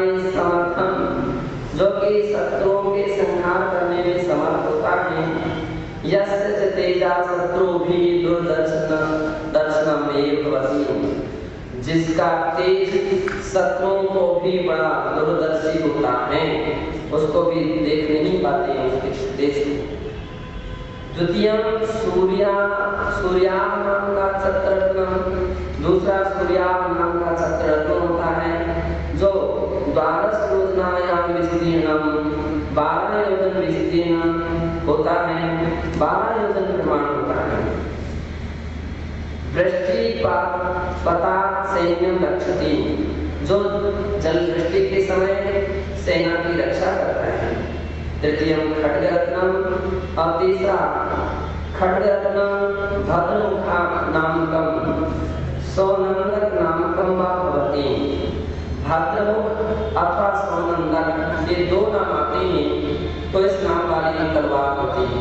संहारे समर्थम, जो कि शत्रुओं के संहार करने में समर्थ होता है। यस्य च तेजा शत्रुभिः दुर्दर्शनम् एव भवति, जिसका तेज शत्रुओं को भी बड़ा दूरदर्शी होता है, उसको भी देख नहीं पाते हैं उसके तेज को। द्वितीयम सूर्या नाम का चक्ररत्न, दूसरा सूर्या नाम का चक्ररत्न होता है, जो द्वादश योजनायाम विस्तीर्णम 12 योजन विस्तीर्ण होता है, 12 योजन प्रमाण होता है। वृष्टिपात सैन्यम रक्षति, जो जल वृष्टि के समय सेना की रक्षा करता है। तृतीयम खड्गरत्नम, और तीसरा खड्गरत्न भद्रमुखा नामकम सौनंदक नामकम वा भवति। भद्रमुख अथवा सौनंदक ये दो नाम आते हैं तो इस नाम वाली तलवार होती है।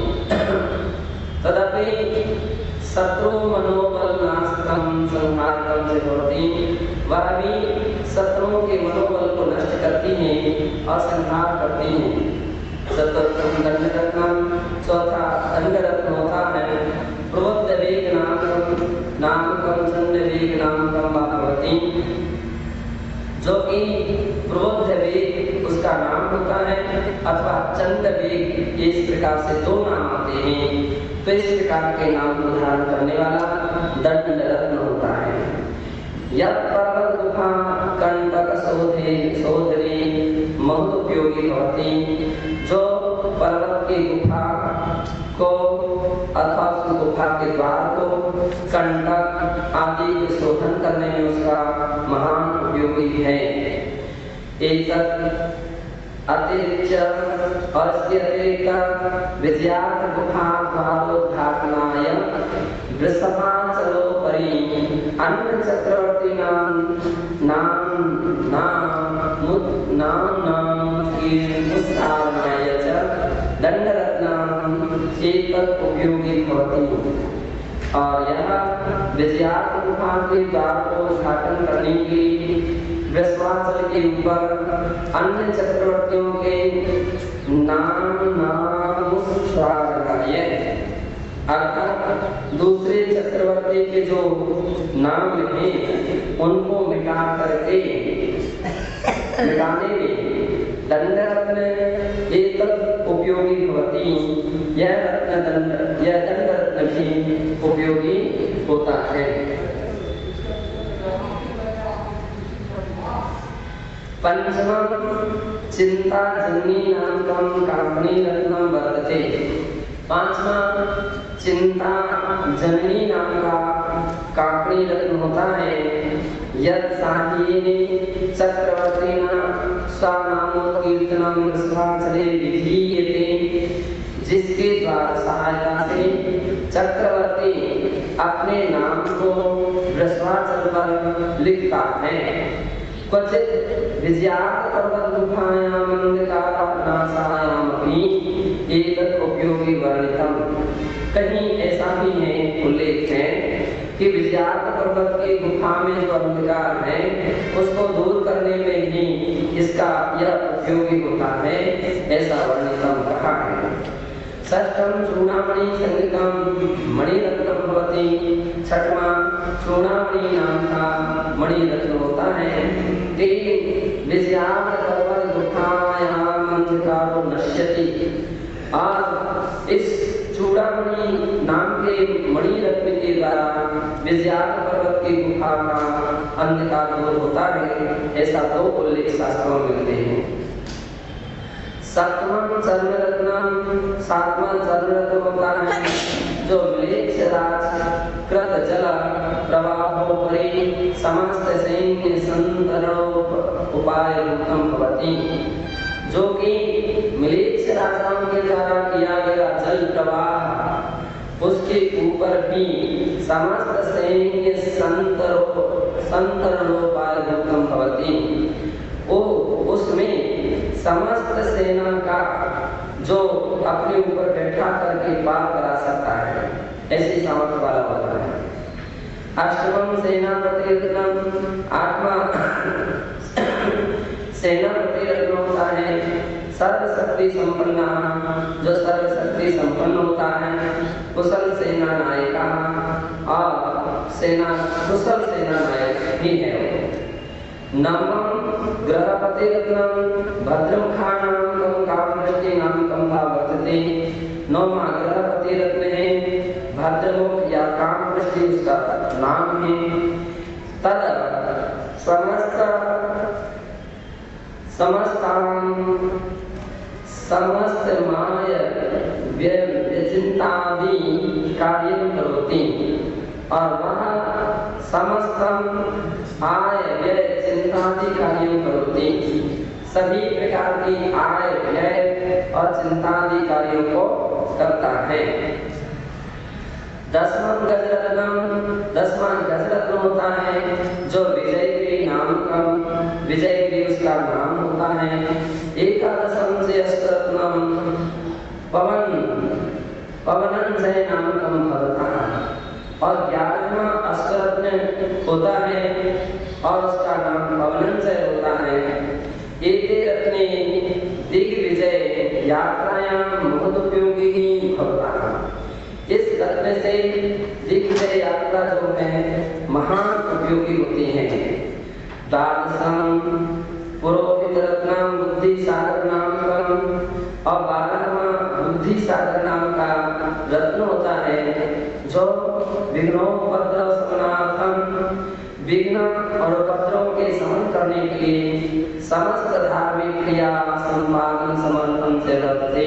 तदपि शत्रु मनोबल नाशकम संहारकम से होती, वह भी शत्रुओं के मनोबल को नष्ट करती है और संहार करती है। चतुर्थम दंडरत्नम, चौथा दंडरत्न होता है, प्रबोधवेग नामकम चंडवेग नामकम वा भवति, जो कि प्रबोधवेग उसका नाम होता है अथवा चंडवेग, इस प्रकार से दो नाम आते हैं। तो इस प्रकार के नाम को धारण करने वाला दंडरत्न होता है। यत् पर्वत गुफा कंटक सोधरी महदुपयोगी भवति, जो पर्वत की गुफा को अथवा उस गुफा के द्वार को कंटक आदि के शोधन करने में उसका महान उपयोगी है। एक अतिरिक्त और इसके अतिरिक्त विद्यार्थ गुफा द्वारोद्घाटनाय वृषभाचलोपरि अन्य चक्रवर्ती दंडरत्नम् एतत् उपयोगी भवति। और यह विद्यार्थ गुफा के द्वार को उद्घाटन करने के लिए वृषभाचल के ऊपर अन्य चक्रवर्तियों के नाम अर्थात दूसरे चक्रवर्ती के जो नाम हैं उनको मिटाने में दंडरत्न एतत् उपयोगी भवति, यह दंडरत्न भी उपयोगी होता है। पंचमं चिंता जननी नामकं कामनी रत्नम वर्तते, पांचवा चिंता जननी नाम का काकड़ी रत्न होता है। यत् साहिये चक्रवर्तीना स्वानामोत्कीर्तनम वृषभाचले विधीयते, जिसके द्वारा सहायता से चक्रवर्ती अपने नाम को वृषभाचल पर लिखता है। क्वचित विद्यार्थ पर्वत गुफायां अंधकारनाशायां अपि एतत् उपयोगी वर्णितम्, कहीं ऐसा भी है उल्लेख है कि विद्यार्थ पर्वत की गुफा में जो अंधकार है उसको दूर करने में भी इसका यह उपयोगी होता है, ऐसा वर्णितम कहा है। षष्ठम चूड़ामणि संगीतम मणिरत्नम भवति, छठवां चूड़ामणि नाम का मणिरत्न होता है। विद्यार्थ पर्वत गुफायां अंधकारो नश्यति, और इस चूड़ामणि नाम के मणिरत्न के द्वारा विद्यार्थ पर्वत की गुफा का अंधकार दूर होता है, ऐसा दो उल्लेख शास्त्रों में मिलते हैं। सातवां चर्मरत्न होता है, जो म्लेच्छराज कृत जल प्रवाहोपरि समस्त सैन्य संतरणोपाय रूपम भवति, जो कि म्लेच्छ राजाओं के द्वारा किया गया जल प्रवाह उसके ऊपर भी समस्त सैन्य संतरणोपाय रूपम भवति, उसमें समस्त सेना का जो अपने ऊपर बैठा करके पार करा सकता है, ऐसी सामर्थ्य वाला होता है। अष्टमं सेनापतिरत्नम, आठवां सेनापति रत्न होता है सर्वशक्ति संपन्न, जो सर्वशक्ति संपन्न होता है। कुशल सेना नायका, और सेना कुशल सेना नायक ही है। नवम ग्रहपति रत्नम भद्रमुखानां कामदृष्टिनां कंभा वर्तते। नौवां ग्रहपति रत्न है भद्रमुख या कामदृष्टि, उसका नाम है। तद समस्त माय व्यचिंतादि कार्यं करोति, और वह समस्त आय व्यय चिंतादि कार्यं करोति, सभी प्रकार की आय व्यय और चिंतादि कार्यों को करता है। दसवां गजरत्न होता है जो विजयगिरी नाम का, विजयगिरी उसका नाम होता है। एकादशम से अष्टरत्नम पवनंजय नाम का भवता, और 11वां अष्टरत्न होता है और उसका नाम पवनंजय होता है। एते रत्ने दिग्विजय यात्रायां महदुपयोगी भवता, इस रत्न से दिग्विजय यात्रा जो है महान उपयोगी होती है। द्वादशम पुरोहित रत्नम बुद्धि सागर नाम का, और 12वां बुद्धि सागर नाम का रत्न होता है जो विघ्नोपद्रव शमनार्थम, विघ्न और उपद्रव के शमन करने के लिए समस्त धार्मिक क्रिया संपादन समर्थन से रहते,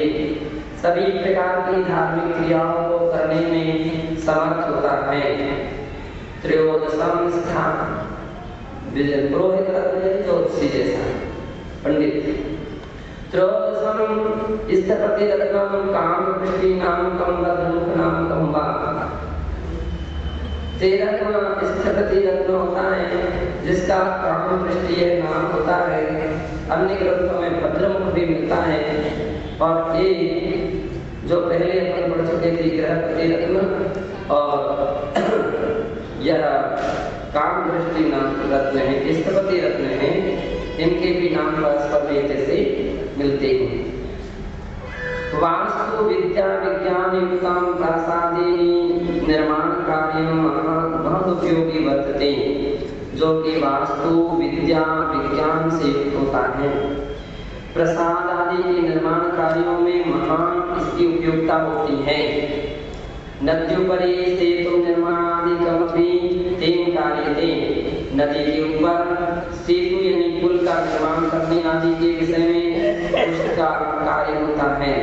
सभी प्रकार की धार्मिक क्रियाओं को करने में समर्थ होता है। त्रयोदशम स्थान विजय पुरोहित रत्न ज्योतिषी जैसा पंडित। त्रयोदशम स्थपति रत्नम काम दृष्टि नाम कम भद्रमुख नाम कम वा। 13वां स्थपति रत्न होता है जिसका काम दृष्टि नाम होता है। अन्य ग्रंथों में भद्रमुख भी मिलता है। और ये जो पहले अपन पढ़ चुके थे ग्रहपति रत्न, और यह काम दृष्टि नाम रत्न है, स्थपति रत्न है, इनके भी नाम परस्पर से मिलते हैं। वास्तु विद्या विज्ञान युक्तम प्रासादी निर्माण कार्य बहुत उपयोगी वर्तते, जो कि वास्तु विद्या विज्ञान से युक्त होता है। प्रसाद आदि के निर्माण कार्यों में महान इसकी उपयोगिता होती है। नद्युपरि सेतु निर्माणादिकमपि तेन कार्यते, नदी के ऊपर सेतु यानी पुल का निर्माण करने आदि के विषय में उसका कार्य होता है।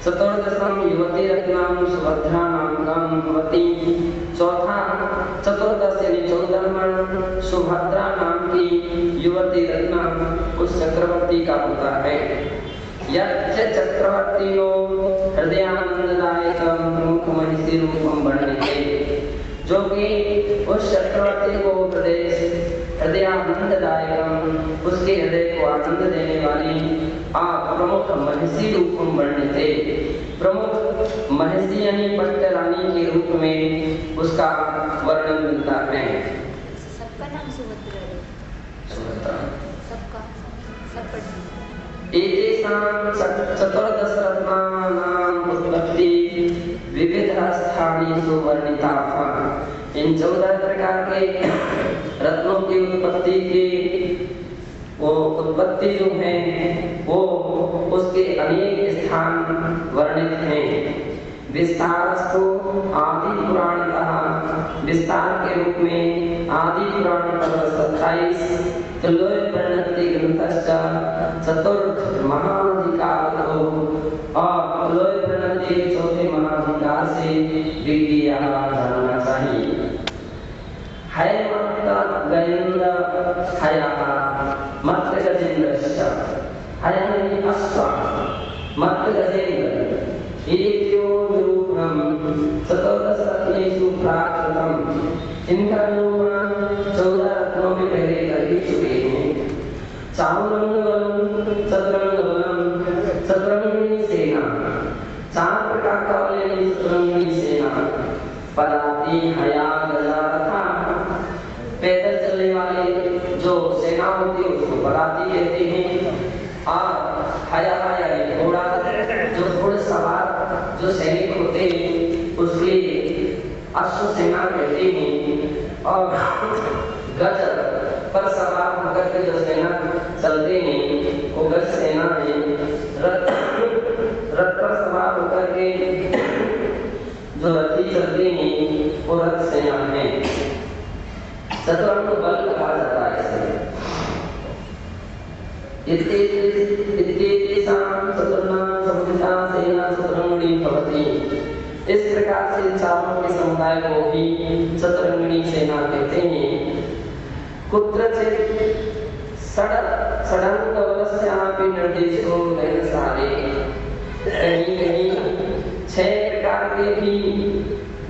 चतुर्दशम युवती रत्नम सुभद्रा नाम भवति। चतुर्दश यानी 14वां सुभद्रा नाम की युवती रत्न उस चक्रवर्ती का होता है। यच्च चक्रवर्तिनो हृदयानंददायकम प्रमुख महिषी रूपम वर्णयते, जो कि उस चक्रवर्ती को हृदयानंददायकम उसके हृदय को आनंद देने वाली प्रमुख महिषी रूपम वर्णयते, प्रमुख महिषी यानी पट्ट रानी के रूप में उसका वर्णन मिलता है। सबका नाम सुभद्रा है। सबका चतुर्दश रत्नानां उत्पत्ति विविध स्थानेषु वर्णिता। इन 14 प्रकार के रत्नों की उत्पत्ति जो है वो उसके अनेक स्थान वर्णित हैं। विस्तारस्तु आदि पुराण का, विस्तार के रूप में आदि पुराण पर 27 तुल्य प्रणति ग्रंथश्च चतुर्थ महाधिकारो, और तुल्य प्रणति चौथे महाधिकार से विज्ञा जानना चाहिए। गजेंद्र हया मत गजेंद्रश्च, हया यानी अश्व, मत गजेंद्र चतुर्दश रत्नेषु प्राकृतम। इनका निर्माण 14 रत्नों में पहले कर ही चुके हैं। चतुरंगिनी सेना, 4 प्रकार का वाले चतुरंगिनी सेना। पदाति हया गजा तथा पैदल चलने वाले जो सेना होती है उसको बगाती कहते हैं। और हाया ये घोड़ा जो घुड़सवार जो सैनिक होते हैं उसके अश्वसेना कहते हैं। और गज पर सवार होकर के जो सेना चलते हैं वो गज सेना है। रथ पर सवार होकर के जो रथी चलते हैं वो रथ सेना है। चतुरंग बल कहा जाता है इसे। इस प्रकार से चारों के समुदाय को भी चतुरंगिणी सेना कहते हैं। कुत्रचित् षडङ्गबलस्यापि निर्देशो नैनसारे। कहीं 6 प्रकार के भी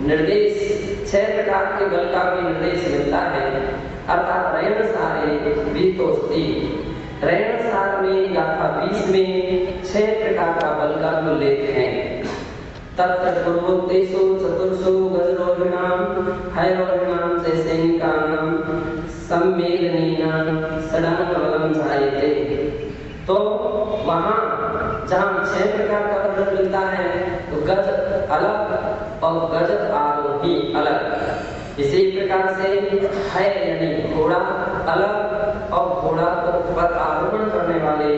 निर्देश 6 प्रकार के बल का भी निर्देश मिलता है। अर्थात रैणसारे बीतोस्ति। रैणसार में गाथा 20 में 6 प्रकार का बल का उल्लेख है। तत्र पूर्वोक्तेषु चतुर्षु गजरोहिणां हयरोहिणां च सैनिकानां सम्मेलनेन षडङ्गबलं जायते। तो वहाँ जहाँ 6 प्रकार का बल मिलता है तो गज अलग और गज आरोही अलग। इसी प्रकार से है यानी घोड़ा अलग और घोड़ा पर आरोहण करने वाले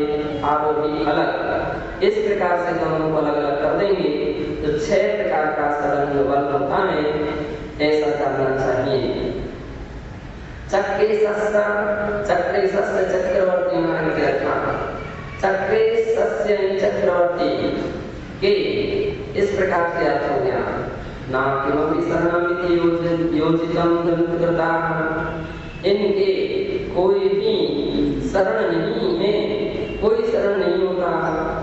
आरोही अलग। इस प्रकार से दोनों को अलग अलग कर देंगे तो 6 प्रकार का षडंग बल होता है, ऐसा जानना चाहिए। चक्रे सस्य चक्रवर्ती नाम के रखा। चक्रे सस्य चक्रवर्ती के इस प्रकार से अर्थ हो गया। ना किमपि शरणमिति योजितं कृताः। इनके कोई भी शरण नहीं है, कोई शरण नहीं होता।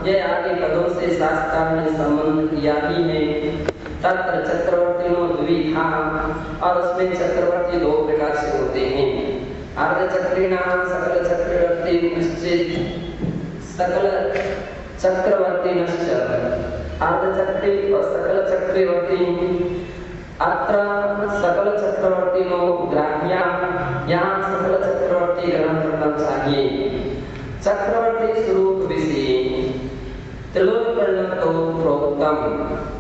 यह आगे पदों से शास्त्र ने संबंध किया ही है। तत्र चक्रवर्तिनो द्विधा। और उसमें चक्रवर्ती 2 प्रकार से होते हैं। अर्धचक्रिणां सकल चक्रवर्ती निश्चित सकल चक्रवर्ती निश्चित। अर्धचक्री और सकल चक्रवर्ती। अत्र सकल चक्रवर्ती नो ग्राह्या। यहाँ सकल चक्रवर्ती ग्रहण करना चाहिए। चक्रवर्ती स्वरूप विषय त्रिलोकप्रणतो प्रोक्तम।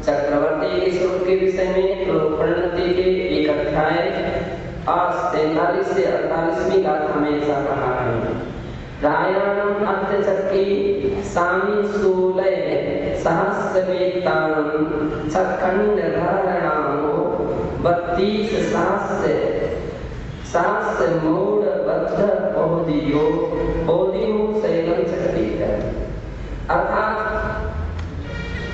चक्रवर्ती के स्वरूप के विषय में त्रिलोकप्रणति के एक अध्याय और 47 से 48वीं गाथा में ऐसा कहा है। रायाणं अर्धचक्री सामी शूलय सहस्रवेतानं छखण्डधारणामो 32 सहस्र मूढ़बद्ध बोधियो शैलं चक्रीत। अर्थात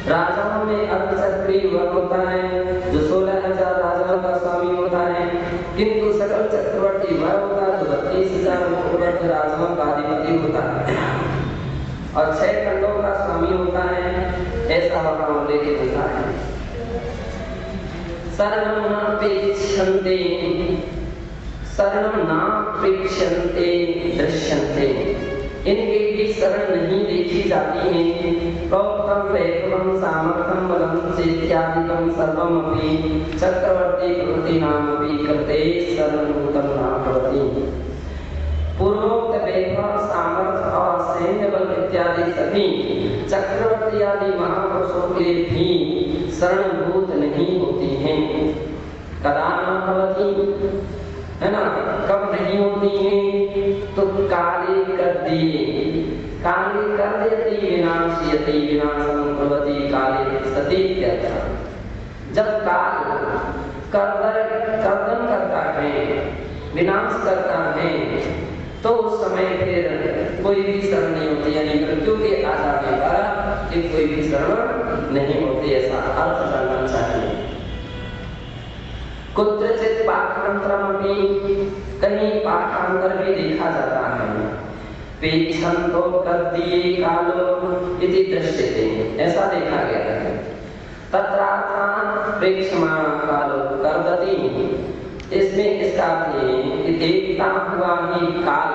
राजाओं में अर्धचक्री वह होता है जो 16,000 राजाओं का स्वामी होता है, किंतु सकल चक्रवर्ती वह होता है जो 32,000 मूढ़बद्ध राजाओं का अधिपति होता है और 6 खंडों का स्वामी होता है, ऐसा वहाँ उल्लेख होता है। शरणं नापेक्षन्ते दृश्यन्ते। इनके भी शरण नहीं देखी जाती है। प्रोक्तं वैभवं सामर्थ्यं बलं चेत्यादिकं सर्वमपि चक्रवर्ती कृतीनामपि कृते शरणभूतं न भवति। पूर्वोक्त वैभव सामर्थ्य और सैन्य बल इत्यादि सभी चक्रवर्ती आदि महापुरुषों के भी शरणभूत नहीं होती हैं। कदा न भवति, है ना, कब नहीं होती हैं? तो काले कर दिए, काले कर देती विनाशयति विनाशं भवति काले सती इत्यर्थ। जब काल कर्दन करता है, विनाश करता है, तो उस समय फिर कोई भी शरण नहीं होती, यानी मृत्यु के आ जाने पर कोई भी शरण नहीं होती, ऐसा अर्थ जानना चाहिए। कुत्रचित् पाठांतरमपि, कहीं पाठांतर भी देखा जाता है। पेक्षन्तो कर्दीये कालो इति दृश्यते, ऐसा देखा गया है। तत्रार्थात् प्रेक्षमाण कालो कर्दति। इसमें इसका अर्थ है कि देखता हुआ ही काल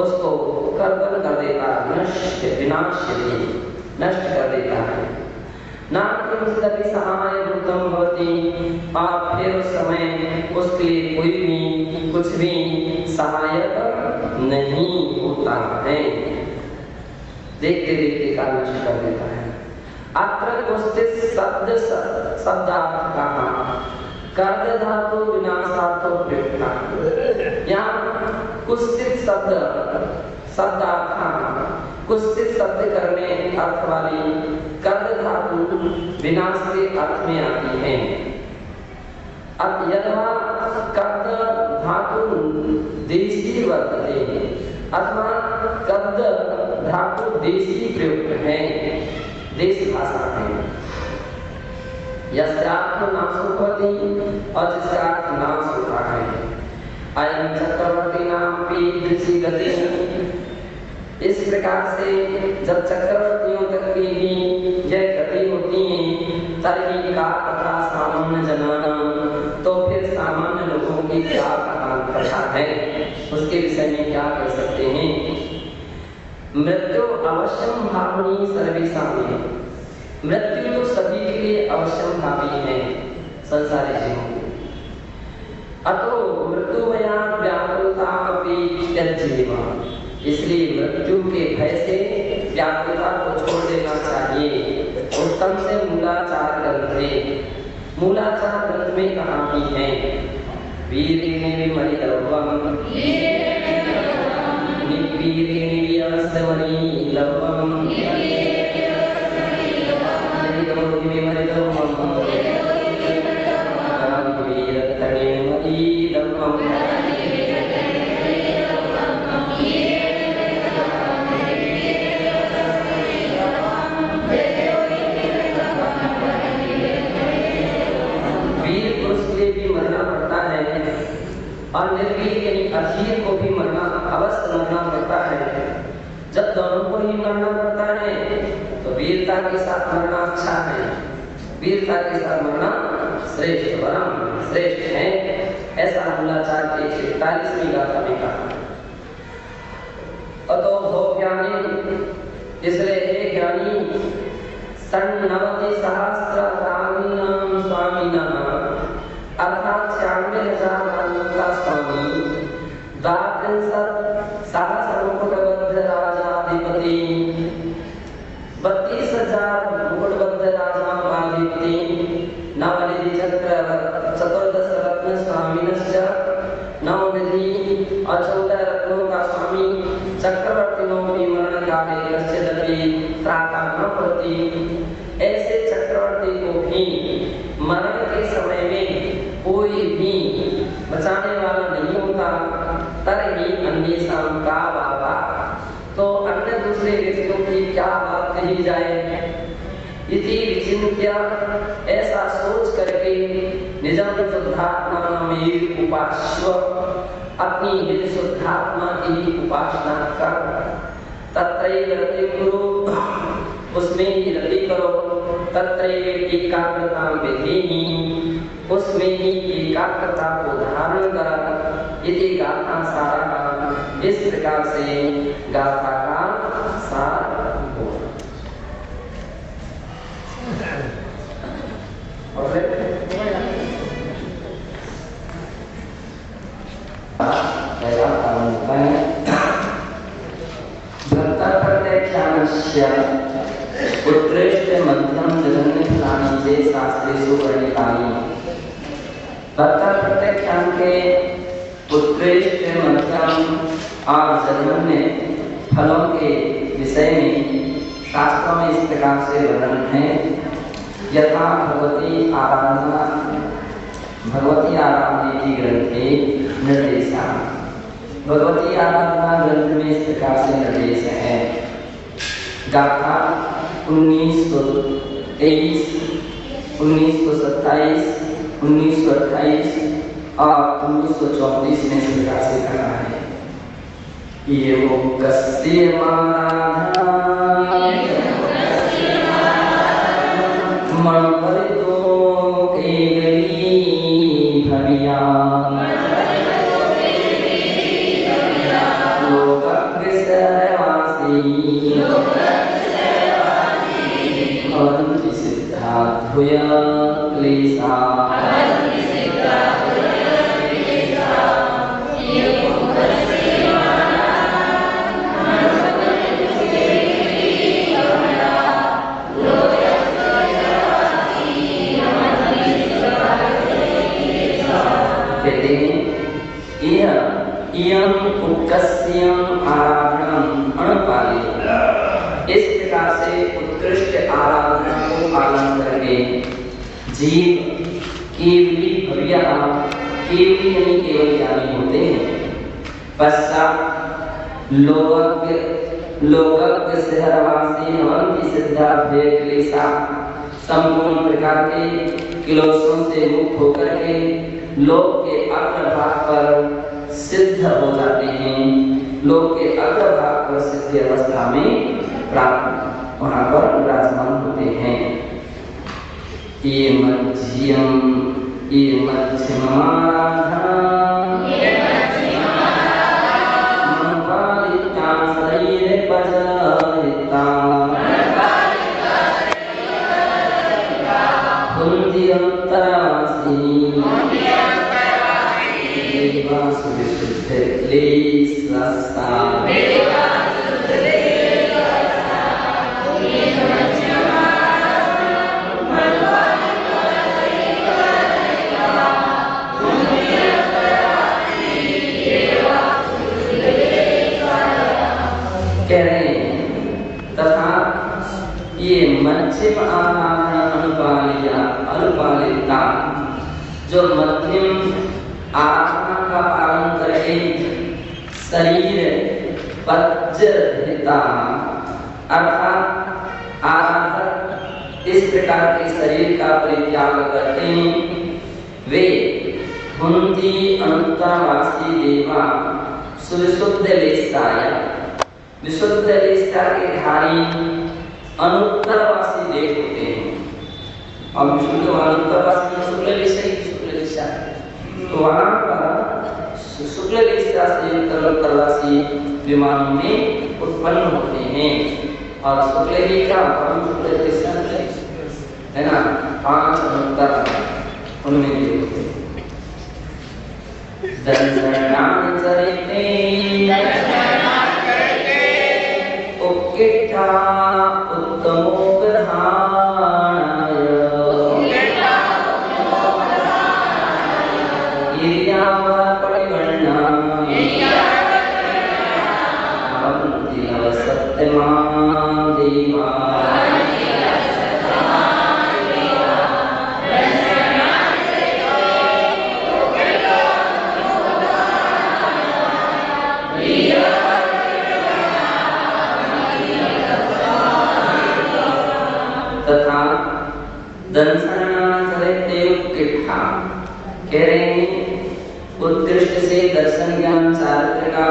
उसको कर्दन कर देता, नष्ट विनाश नष्ट कर देता है। नान्यमस्तपि सहाय भूतं भवति, और फिर उस समय उसके लिए कोई भी कुछ भी सहायक नहीं होता है। देखते देखते काल नष्ट कर देता है। अत्र कुस्थित शब्दार्थ कहा, कर्द धातु विनाशार्थो प्रयुक्ता। यहाँ कुस्थित शब्दार्थ कुस्थित शब्द करने अर्थ वाली कर्द धातु विनाश के अर्थ में आती है। अब यथा कर्द धातु देशी वर्तते अथवा कर्द धातु देशी प्रयुक्त है, देशी भाषा है। यस्यार्थ नाश होती और जिसका अर्थ नाश होता है। अयं चक्रवर्ती नाम पीदृशी गति। इस प्रकार से जब चक्रवर्तियों तक की भी यह गति होती है, तभी का कथा सामान्य जनाना, तो फिर सामान्य लोगों की क्या कथा है, उसके विषय में क्या कह सकते हैं। मृत्यु अवश्यम भावनी सर्वेषां में। मृत्यु तो सभी के लिए अवश्यम भावी है, संसारी जीवों को। अतो मृत्युमया व्याकुलता अपि त्यज्येम। इसलिए मृत्यु के भय से व्याकुलता को छोड़ देना चाहिए। उत्तम से मूलाचार ग्रंथ, मूलाचार ग्रंथ में कहा भी है, वीरेण विमलितव्यम निर्वीरेण वियस्वनीलव्यम और निर्वीर यानी अधीर को भी मरना अवश्य मरना पड़ता है। जब दोनों को ही मरना पड़ता है तो वीरता के साथ मरना अच्छा है, वीरता के साथ मरना श्रेष्ठ वरम श्रेष्ठ है। ऐसा मूलाचार के 41वीं गाथा में कहा। अतो भो ज्ञानी, इसलिए हे ज्ञानी, सन्नवति सहस्रकामीनां स्वामिनः अर्थात 96,000 का स्वामी, द्वात्रिंशत् सहस्रमुकुटबद्ध राजाधिपति, 32,000 मुकुटबद्ध राजाधिपति, नवनिधि चतुर्दश रत्न स्वामिनश्च, नवनिधि और 14 रत्नों का स्वामी, चक्रवर्तियों की मरण काले कश्चिदपि त्राता न पड़ती। ऐसे चक्रवर्ती को भी मरण के समय में कोई भी बचाने वाला नहीं होता। तरही अन्येषां का बाबा, तो अन्य दूसरे व्यक्तियों की क्या बात कही जाए। इति विचिन्त्य, ऐसा सोच करके निजं शुद्धात्मानमेव उपास्व, अपनी निज शुद्धात्मा की उपासना कर। तत्रैव रतिं कुरु, उसमें ही रति करो। तत्रैव एकाग्रतां विधीहि, उसमें ही एकाग्रता को धारण कर। इति गाथा सारः, इस प्रकार से गाथा का सार हो। प्रत्यक्षानस्य उत्कृष्ट मध्यम जगन्य फलानि से शास्त्रेषु वर्णितानि। प्रत्यक्षान के उत्कृष्ट मध्यम और जघन्य फलों के विषय में शास्त्रों में इस प्रकार से वर्णन है। यथा भगवती आराधना की ग्रंथे निर्देशा, भगवती आराधना ग्रंथ में इस प्रकार से निर्देश है। गाथा 1923, 1927, 1928 और 1934 में इस प्रकार से कहा है। ये वो कस्य सिद्धा धुय क्लेशा कहते हैं इयं उत्कृष्यं आराधनम् अणुपालित। इस प्रकार से उत्कृष्ट आराधना को पालन करके जीव केवली भव्य केवली नहीं केवल ज्ञानी होते हैं। पश्चात लोकज्ञ शहरवासी हवन्ति सिद्धाभ्य क्लेशा संपूर्ण प्रकार के क्लेशों से मुक्त होकर के लोक के अग्रभाग पर सिद्ध हो जाते हैं। लोक के अग्रभाग पर सिद्ध अवस्था में प्राप्त वहां पर विराजमान होते हैं। ये मध्यमाराधना मनपालिता शरीर पजहिता कुंती अंतरासी देवासुविशुद्ध क्लेशरसा कह रहे हैं। तथा ये मध्यम आराधना अनुपालिता जो मध्यम आत्मा का पालन करके शरीर पज्जहिता अर्थात आराधक इस प्रकार के शरीर का परित्याग करते हैं। वे हुंती अंतरवासी देवा सुविशुद्ध लेस्ताय विशुद्ध लेस्ता के धारी अनुत्तरवासी देव होते हैं। और विशुद्ध अनुत्तरवासी शुक्ल लेशा तो वहां पर शुक्ल लेशा से अनुत्तरवासी विमानों में उत्पन्न होते हैं। और शुक्ल ही का शुक्ल लेशा है ना, 5 अनुत्तर उनमें भी होते हैं। दर्शनान चरिते उक्किठा उत्तमोपधानाय इर्यावा परिवर्णा भवन्ति नवसत्यमा देवा तथा दर्शनान चरिते उक्किठा कह रहे हैं उत्कृष्ट से दर्शन ज्ञान चारित्र का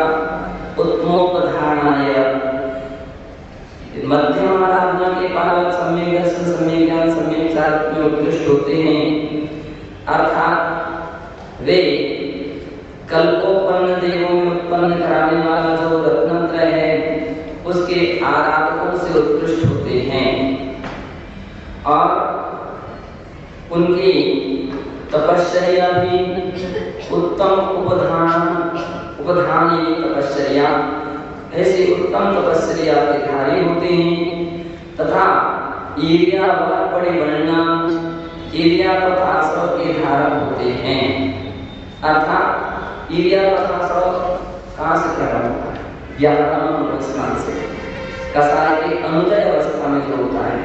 उत्तमोपधारणाय मध्यम आराधना के पालक सम्यक दर्शन सम्यक ज्ञान सम्यक चारित्र में उत्कृष्ट होते हैं। अर्थात वे कल्पोपन्न देवों में उत्पन्न कराने वाला जो रत्नत्रय है उसके आराधकों से उत्कृष्ट होते हैं। और उनकी तपश्चर्या भी उत्तम उपधानी तपश्चर्या ऐसे उत्तम तपश्चर्या के धारी होते हैं। तथा ईर्या बल परिवर्णा ईर्या तथा आश्रव के धारक होते हैं। अर्थात ईर्या तथा आश्रव कहाँ से प्रारंभ होता है? व्याकरण से कसाय के अनुदय अवस्था में जो होता है,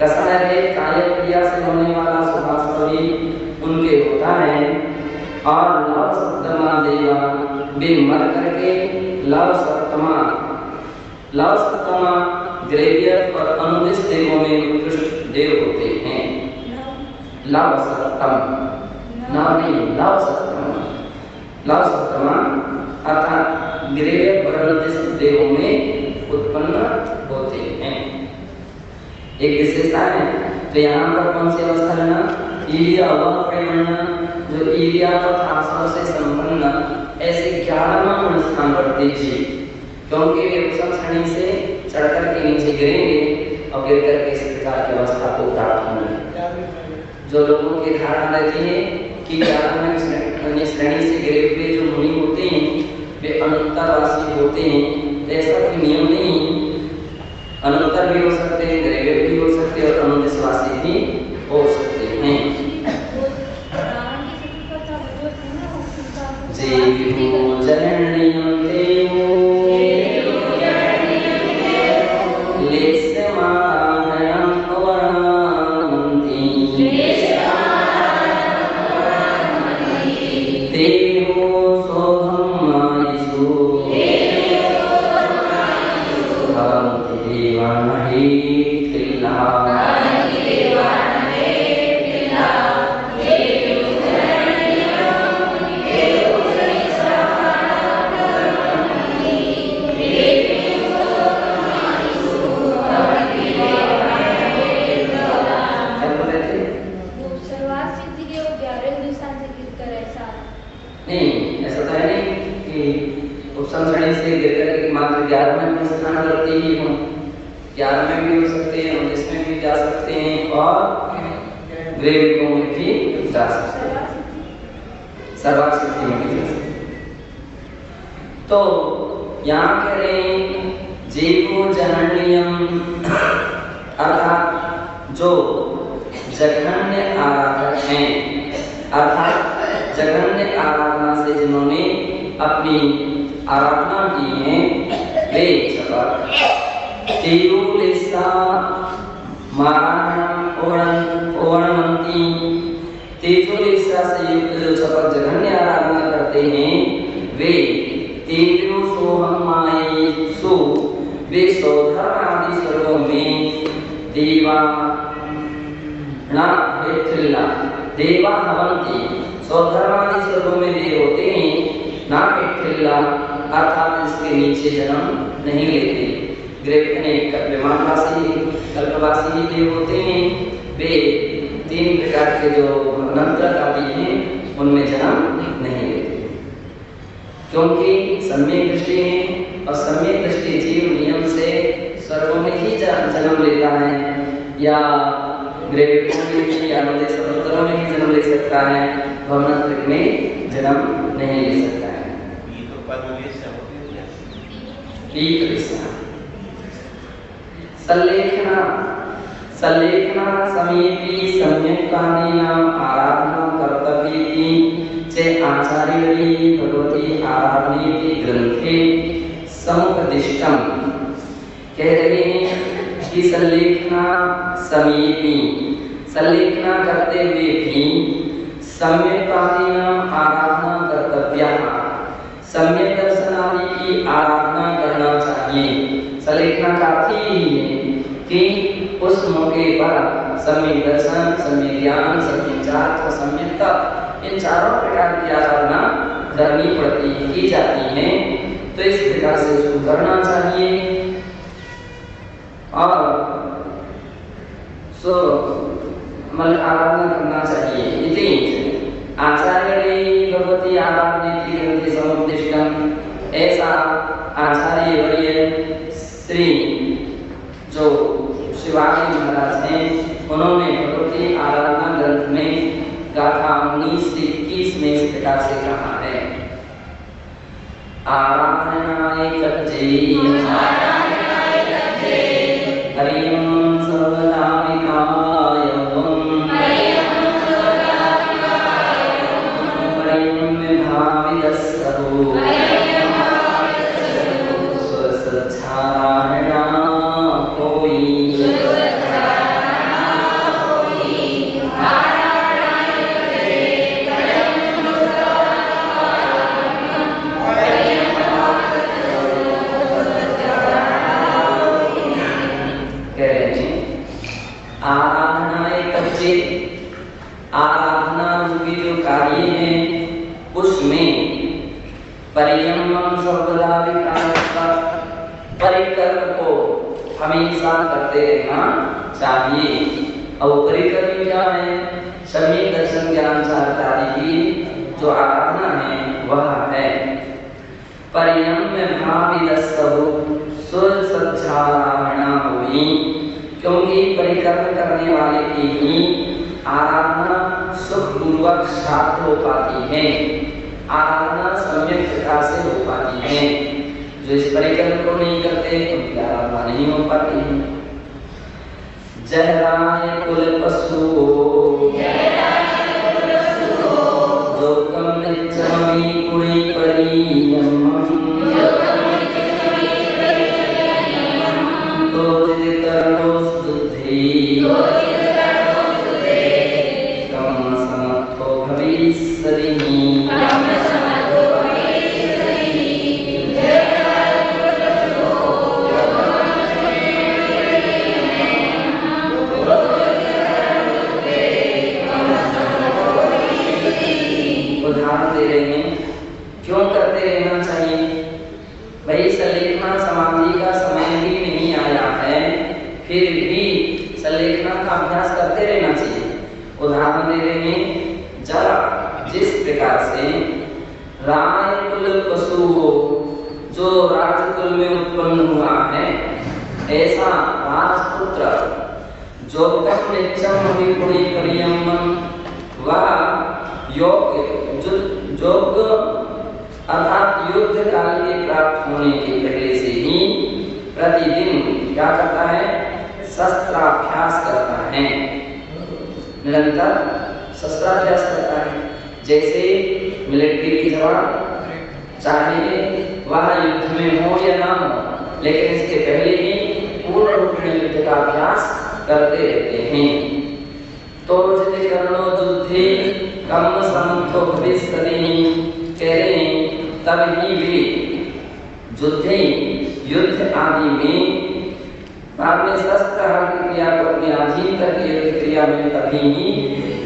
कसाय के कार्य क्रिया से होने वाला सुभाषव भी उनके होता है। और लव सप्तमा देवा वे मर करके लव सप्तमा ग्रेवियर और अनुदिश देवों में उत्कृष्ट देव होते हैं। लव सप्तमा अर्थात ग्रेवियर और अनुदिश देवों में उत्पन्न होते हैं। एक विशेषता है। तो यहाँ पर कौन सी अवस्था लेना? ईर्या वह परिवर्णना जो ईर्या तथा आश्रव से संपन्न ऐसे 11वां स्थान पर दीजिए, क्योंकि वे उस श्रेणी से चढ़कर के नीचे गिरेंगे और गिर करके इस प्रकार की अवस्था को प्राप्त होंगे। जो लोगों की धारणा रहती है कि 11वें श्रेणी से गिरे हुए जो मुनि होते हैं वे अनंतरवासी होते हैं, ऐसा कोई नियम नहीं। अनंतर भी हो सकते हैं, गिरे भी हो सकते हैं और अनंतवासी भी हो सकते हैं। जीवो जननीयं देवो लेस्यमानयं अवर्णमन्ति देवो सोऽहमायिषु भवन्ति देवानहि किल्लाः। नहीं, ऐसा तो है नहीं कि उपसंश्रेणी से गिरकर के मात्र 11वें में स्थान करते ही हो, 11वें भी हो सकते हैं, 19वें भी जा सकते हैं और ग्रेविकों में भी जा सकते हैं, सर्वासिद्धि में भी जा सकते हैं। तो यहाँ कह रहे हैं जीवो जननीयम, अर्थात जो जघन्य आराधक हैं, अर्थात जघन्य आराधना से जिन्होंने अपनी आराधना की है वे तेरुलेसा माराणम ओवणमंती, तेजुलेसा से युक्त जो छपक जघन्य आराधना करते हैं वे तेजु सोहमायिषु, वे सौधर्म आदि स्वरों में देवा ना हेत्रिला देवा हवंती, सौधर्मादि स्वरूपों में देव होते हैं ना हेत्रिला, अर्थात इसके नीचे जन्म नहीं लेते। ग्रेविक विमानवासी कल्पवासी देव होते हैं, वे 3 प्रकार के जो नंतर आदि हैं उनमें जन्म नहीं लेते, क्योंकि सम्यक दृष्टि है और सम्यक दृष्टि जीव नियम से स्वर्गों में ही जन्म लेता है या ग्रेविकों में भी या समुद्रों में ही जन्म ले सकता है, भवनांतरिक में जन्म नहीं ले सकता है। सल्लेखना सल्लेखना समीपी सम्यक्कानीनाम आराधना कर्तव्येति चे आचार्यैः भगवती आराधनेति ग्रंथे समुपदिष्टम्। कह रहे हैं कि सल्लेखना समीपी, सल्लेखना करते हुए भी सम्यक्कानीनाम आराधना कर्तव्यः, सम्यक दर्शन आदि की आराधना करना चाहिए। सल्लेखना का अर्थ ही है कि उस मौके पर सम्यक दर्शन, सम्यक ज्ञान, सम्यक चार्थ और सम्यक तप, इन चारों प्रकार की आराधना करनी पड़ती की जाती है, तो इस प्रकार से उसको करना चाहिए। और आराधना करना चाहिए। इति आचार्य भगवती आराधनेति ग्रंथे समुपदिष्टम्, ऐसा आचार्य वर्य श्री जो शिवाजी महाराज हैं उन्होंने भगवती आराधना ग्रंथ में गाथा 19 से 21 में इस प्रकार से कहा है। आराधनाय कच्चे हरियं सर्वनामिकाय हरियं विभाविदस्सरो स्वसच्छारणा कोई आराधना की जो कार्य है उसमें परियमम सर्वदा विकास परिकर्म को हमेशा करते रहना चाहिए। और परिकर्म क्या है? सम्यक दर्शन ज्ञान चार्थ आदि की जो आराधना है वह है परियम्य भाविदस्सहु सुसज्जाराधना हुई। क्योंकि परिक्रम करने वाले की ही आराधना सुखपूर्वक साध्य हो पाती है, आराधना सम्यक प्रकार से हो पाती है। जो इस परिक्रम को नहीं करते उनकी आराधना नहीं हो पाती है। जहराय कुल पशु जो कम नित्यमी कुड़ी परियम तो जितरो सुधि कम समर्थो भविष्यति। उदाहरण दे रहे हैं, क्यों करते रहना चाहिए भाई? संलेखना समाधि का समय भी नहीं आया है, फिर भी संलेखना का अभ्यास करते रहना चाहिए। उदाहरण दे रहे हैं, जरा जिस प्रकार से राजकुल पशु हो जो राजकुल में उत्पन्न हुआ है, ऐसा राजपुत्र जो कम नित्यम विपुणी परियम वह योग अर्थात युद्ध काल के प्राप्त होने के पहले से ही प्रतिदिन क्या करता है? शस्त्राभ्यास करता है, निरंतर शस्त्राभ्यास करता है। जैसे मिलिट्री की जवान चाहे वह युद्ध में हो या ना हो, लेकिन इसके पहले ही पूर्ण रूप में युद्ध का अभ्यास करते रहते हैं। तो यदि कर्णो युद्धे कम समर्थो भविष्यति कह रहे हैं, तब ही वे युद्ध आदि में बाद में शस्त्र की क्रिया को अपने अधीन करके युद्ध क्रिया में तभी ही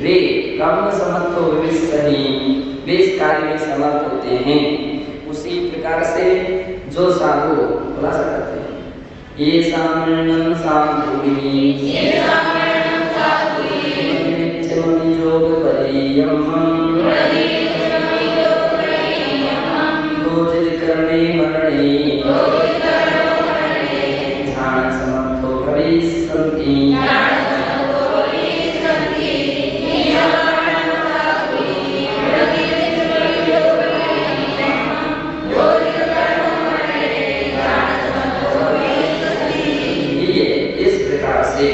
वे कम समर्थो भविष्यति वे इस कार्य में समर्थ होते हैं। उसी प्रकार से जो साधु बोला सकते हैं, ये सामर्ण्यं साधुभिः योग परियम करने मरणे ध्यान समर्थो भविष्यति। इस प्रकार से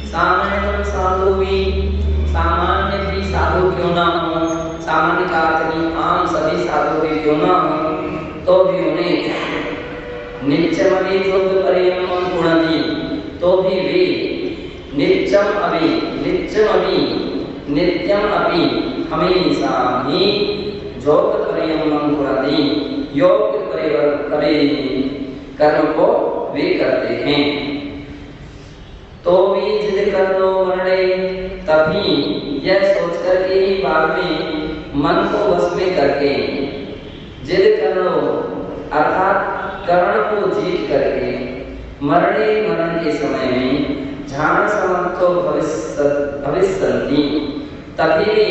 सामान्य साधु भी, सामान्य भी साधु क्यों ना हो, सामान्य का अर्थ नहीं आम सभी साधु भी क्यों ना हो, तो भी उन्हें नित्यमपि योग परियम गुणति तो भी वे नित्यम अभी हमेशा ही योग परियम गुणति योग कर्म को वे करते हैं। तो भी जिद कर्णो मरणे तभी यह सोच करके ही बाद में मन को वश में करके जिद कर्णो अर्थात कर्ण को जीत करके मरण के समय में ध्यान समर्थो भविष्यन्ति तभी भी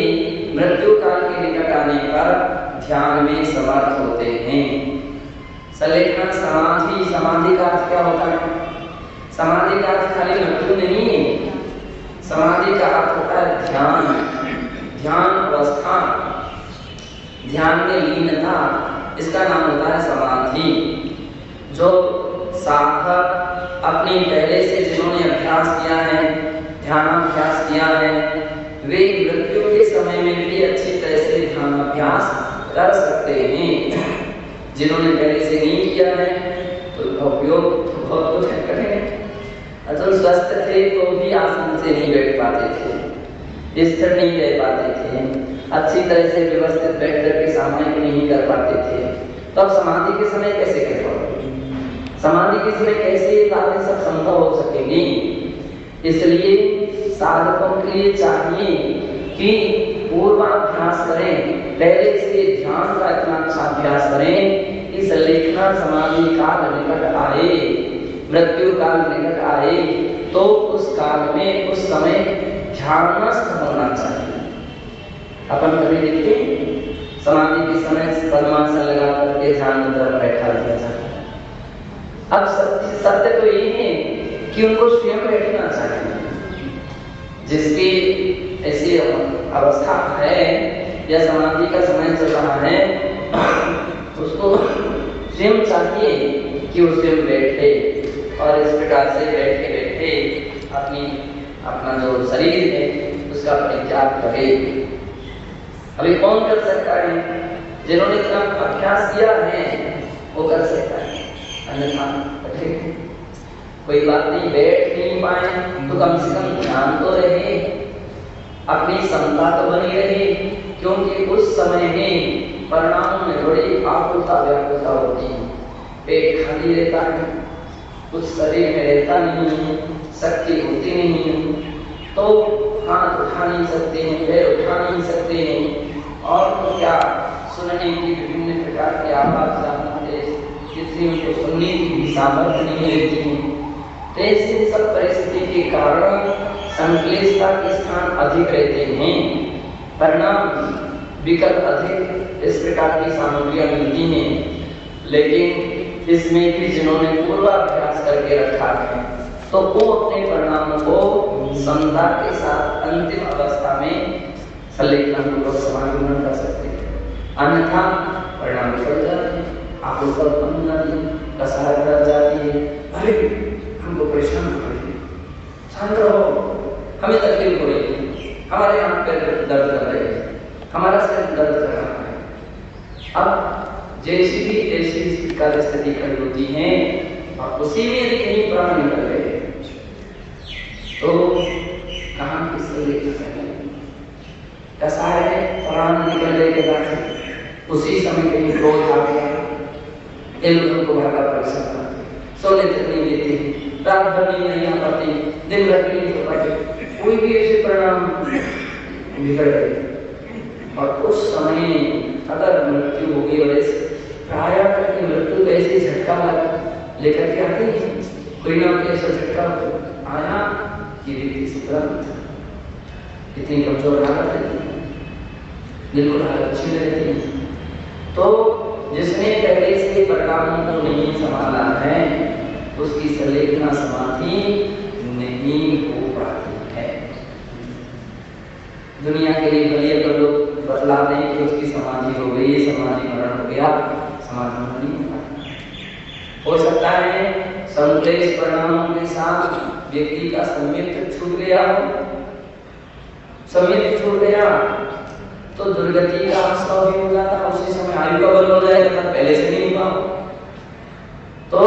मृत्यु काल के निकट आने पर ध्यान में समर्थ होते हैं। संलेखन समाधि का अर्थ क्या होता है? समाधि का अर्थ खाली मृत्यु नहीं है, समाधि का अर्थ होता है ध्यान अवस्था, ध्यान में लीनता, इसका नाम होता है समाधि। जो साधक अपने पहले से जिन्होंने अभ्यास किया है, ध्यानाभ्यास किया है, वे मृत्यु के समय में भी अच्छी तरह से ध्यान अभ्यास कर सकते हैं। जिन्होंने पहले से नहीं किया है तो उपयोग बहुत कुछ करेंगे। अगर स्वस्थ थे तो भी आसन से नहीं बैठ पाते थे, स्थिर नहीं रह पाते थे, अच्छी तरह से व्यवस्थित बैठ करके सामने को नहीं कर पाते थे, तो अब समाधि के समय कैसे कर पाओगे? समाधि के समय कैसे ये बातें सब संभव हो सकेंगी? इसलिए साधकों के लिए चाहिए कि पूर्वाभ्यास करें, पहले से ध्यान का इतना अच्छा अभ्यास करें कि संलेखना समाधि काल निकट आए, मृत्यु काल निकट आए तो उस काल में उस समय ध्यानस्थ होना चाहिए। अपन कभी देखते समाधि के समय पद्मासन लगा करके ध्यान मुद्रा बैठा दिया जाता है। अब सत्य तो ये है कि उनको स्वयं बैठना चाहिए। जिसकी ऐसी अवस्था है या समाधि का समय चल रहा है, उसको स्वयं चाहिए कि वो स्वयं बैठे और इस प्रकार से बैठे बैठे अपना जो शरीर है उसका परित्याग करे। अभी कौन कर सकता है? जिन्होंने इतना अभ्यास किया है वो कर सकता है, अन्यथा कठिन। कोई बात नहीं, बैठ नहीं पाए तो कम से कम ध्यान तो रहे, अपनी क्षमता तो बनी रहे, क्योंकि उस समय में परिणाम में बड़ी आकुलता व्याकुलता होती है। पेट खाली रहता है, कुछ शरीर में रहता नहीं है, शक्ति होती नहीं है, तो हाथ उठा नहीं सकते हैं, पैर उठा नहीं सकते हैं, और तो क्या सुनने की विभिन्न प्रकार की आवाज जानते, किसी उनको सुनने की भी सामर्थ्य नहीं रहती है। तो ऐसी सब परिस्थिति के कारण संक्लेशता के स्थान अधिक रहते हैं, परिणाम विकल्प अधिक इस प्रकार की सामग्रियां मिलती हैं। लेकिन इसमें भी जिन्होंने पूर्वाभ्यास करके रखा है तो वो अपने परिणाम को समता के साथ अंतिम अवस्था में सलेखनपूर्वक समाधान कर सकते हैं, अन्यथा परिणाम बिगड़ जाते हैं, आपको कसार कर जाती है। अरे हमको परेशान कर रही है, शांत रहो, हमें तकलीफ हो रही है, हमारे हाथ पैर दर्द कर रहे हैं, हमारा सिर दर्द कर रहा है। अब जैसी भी ऐसी स्वीकार स्थिति खड़ी होती है और उसी में यदि कहीं प्राण निकल रहे हैं तो कहाँ किससे लेकर कसार है, प्राण निकलने के बाद उसी समय कहीं क्रोध आ गया, लोगों को भागा परिश्रम करते, सोने तक नहीं देते, रात भर नहीं आ पाती, दिन भर नहीं हो पाते, कोई भी ऐसे परिणाम बिगड़ गए। और उस समय अगर मृत्यु हो गई, और प्राय करके मृत्यु ऐसे झटका लेकर के आते हैं, कोई ना कोई ऐसा झटका आया कि इतनी कमजोर हालत रहती है, बिल्कुल हालत अच्छी रहती है। तो जिसने पहले से परिणामों को नहीं संभाला है उसकी सलेखना समाधि नहीं हो पाती है। दुनिया के लिए भले तो लोग बतला दें कि उसकी समाधि हो गई, समाधि मरण हो गया, समाधि नहीं होता। हो सकता है संक्लेश परिणामों के साथ व्यक्ति का संयम छूट गया हो, संयम छूट गया तो दुर्गति का अवस्था भी हो जाता, उसी समय आयु का बल हो जाएगा, पहले से नहीं हुआ तो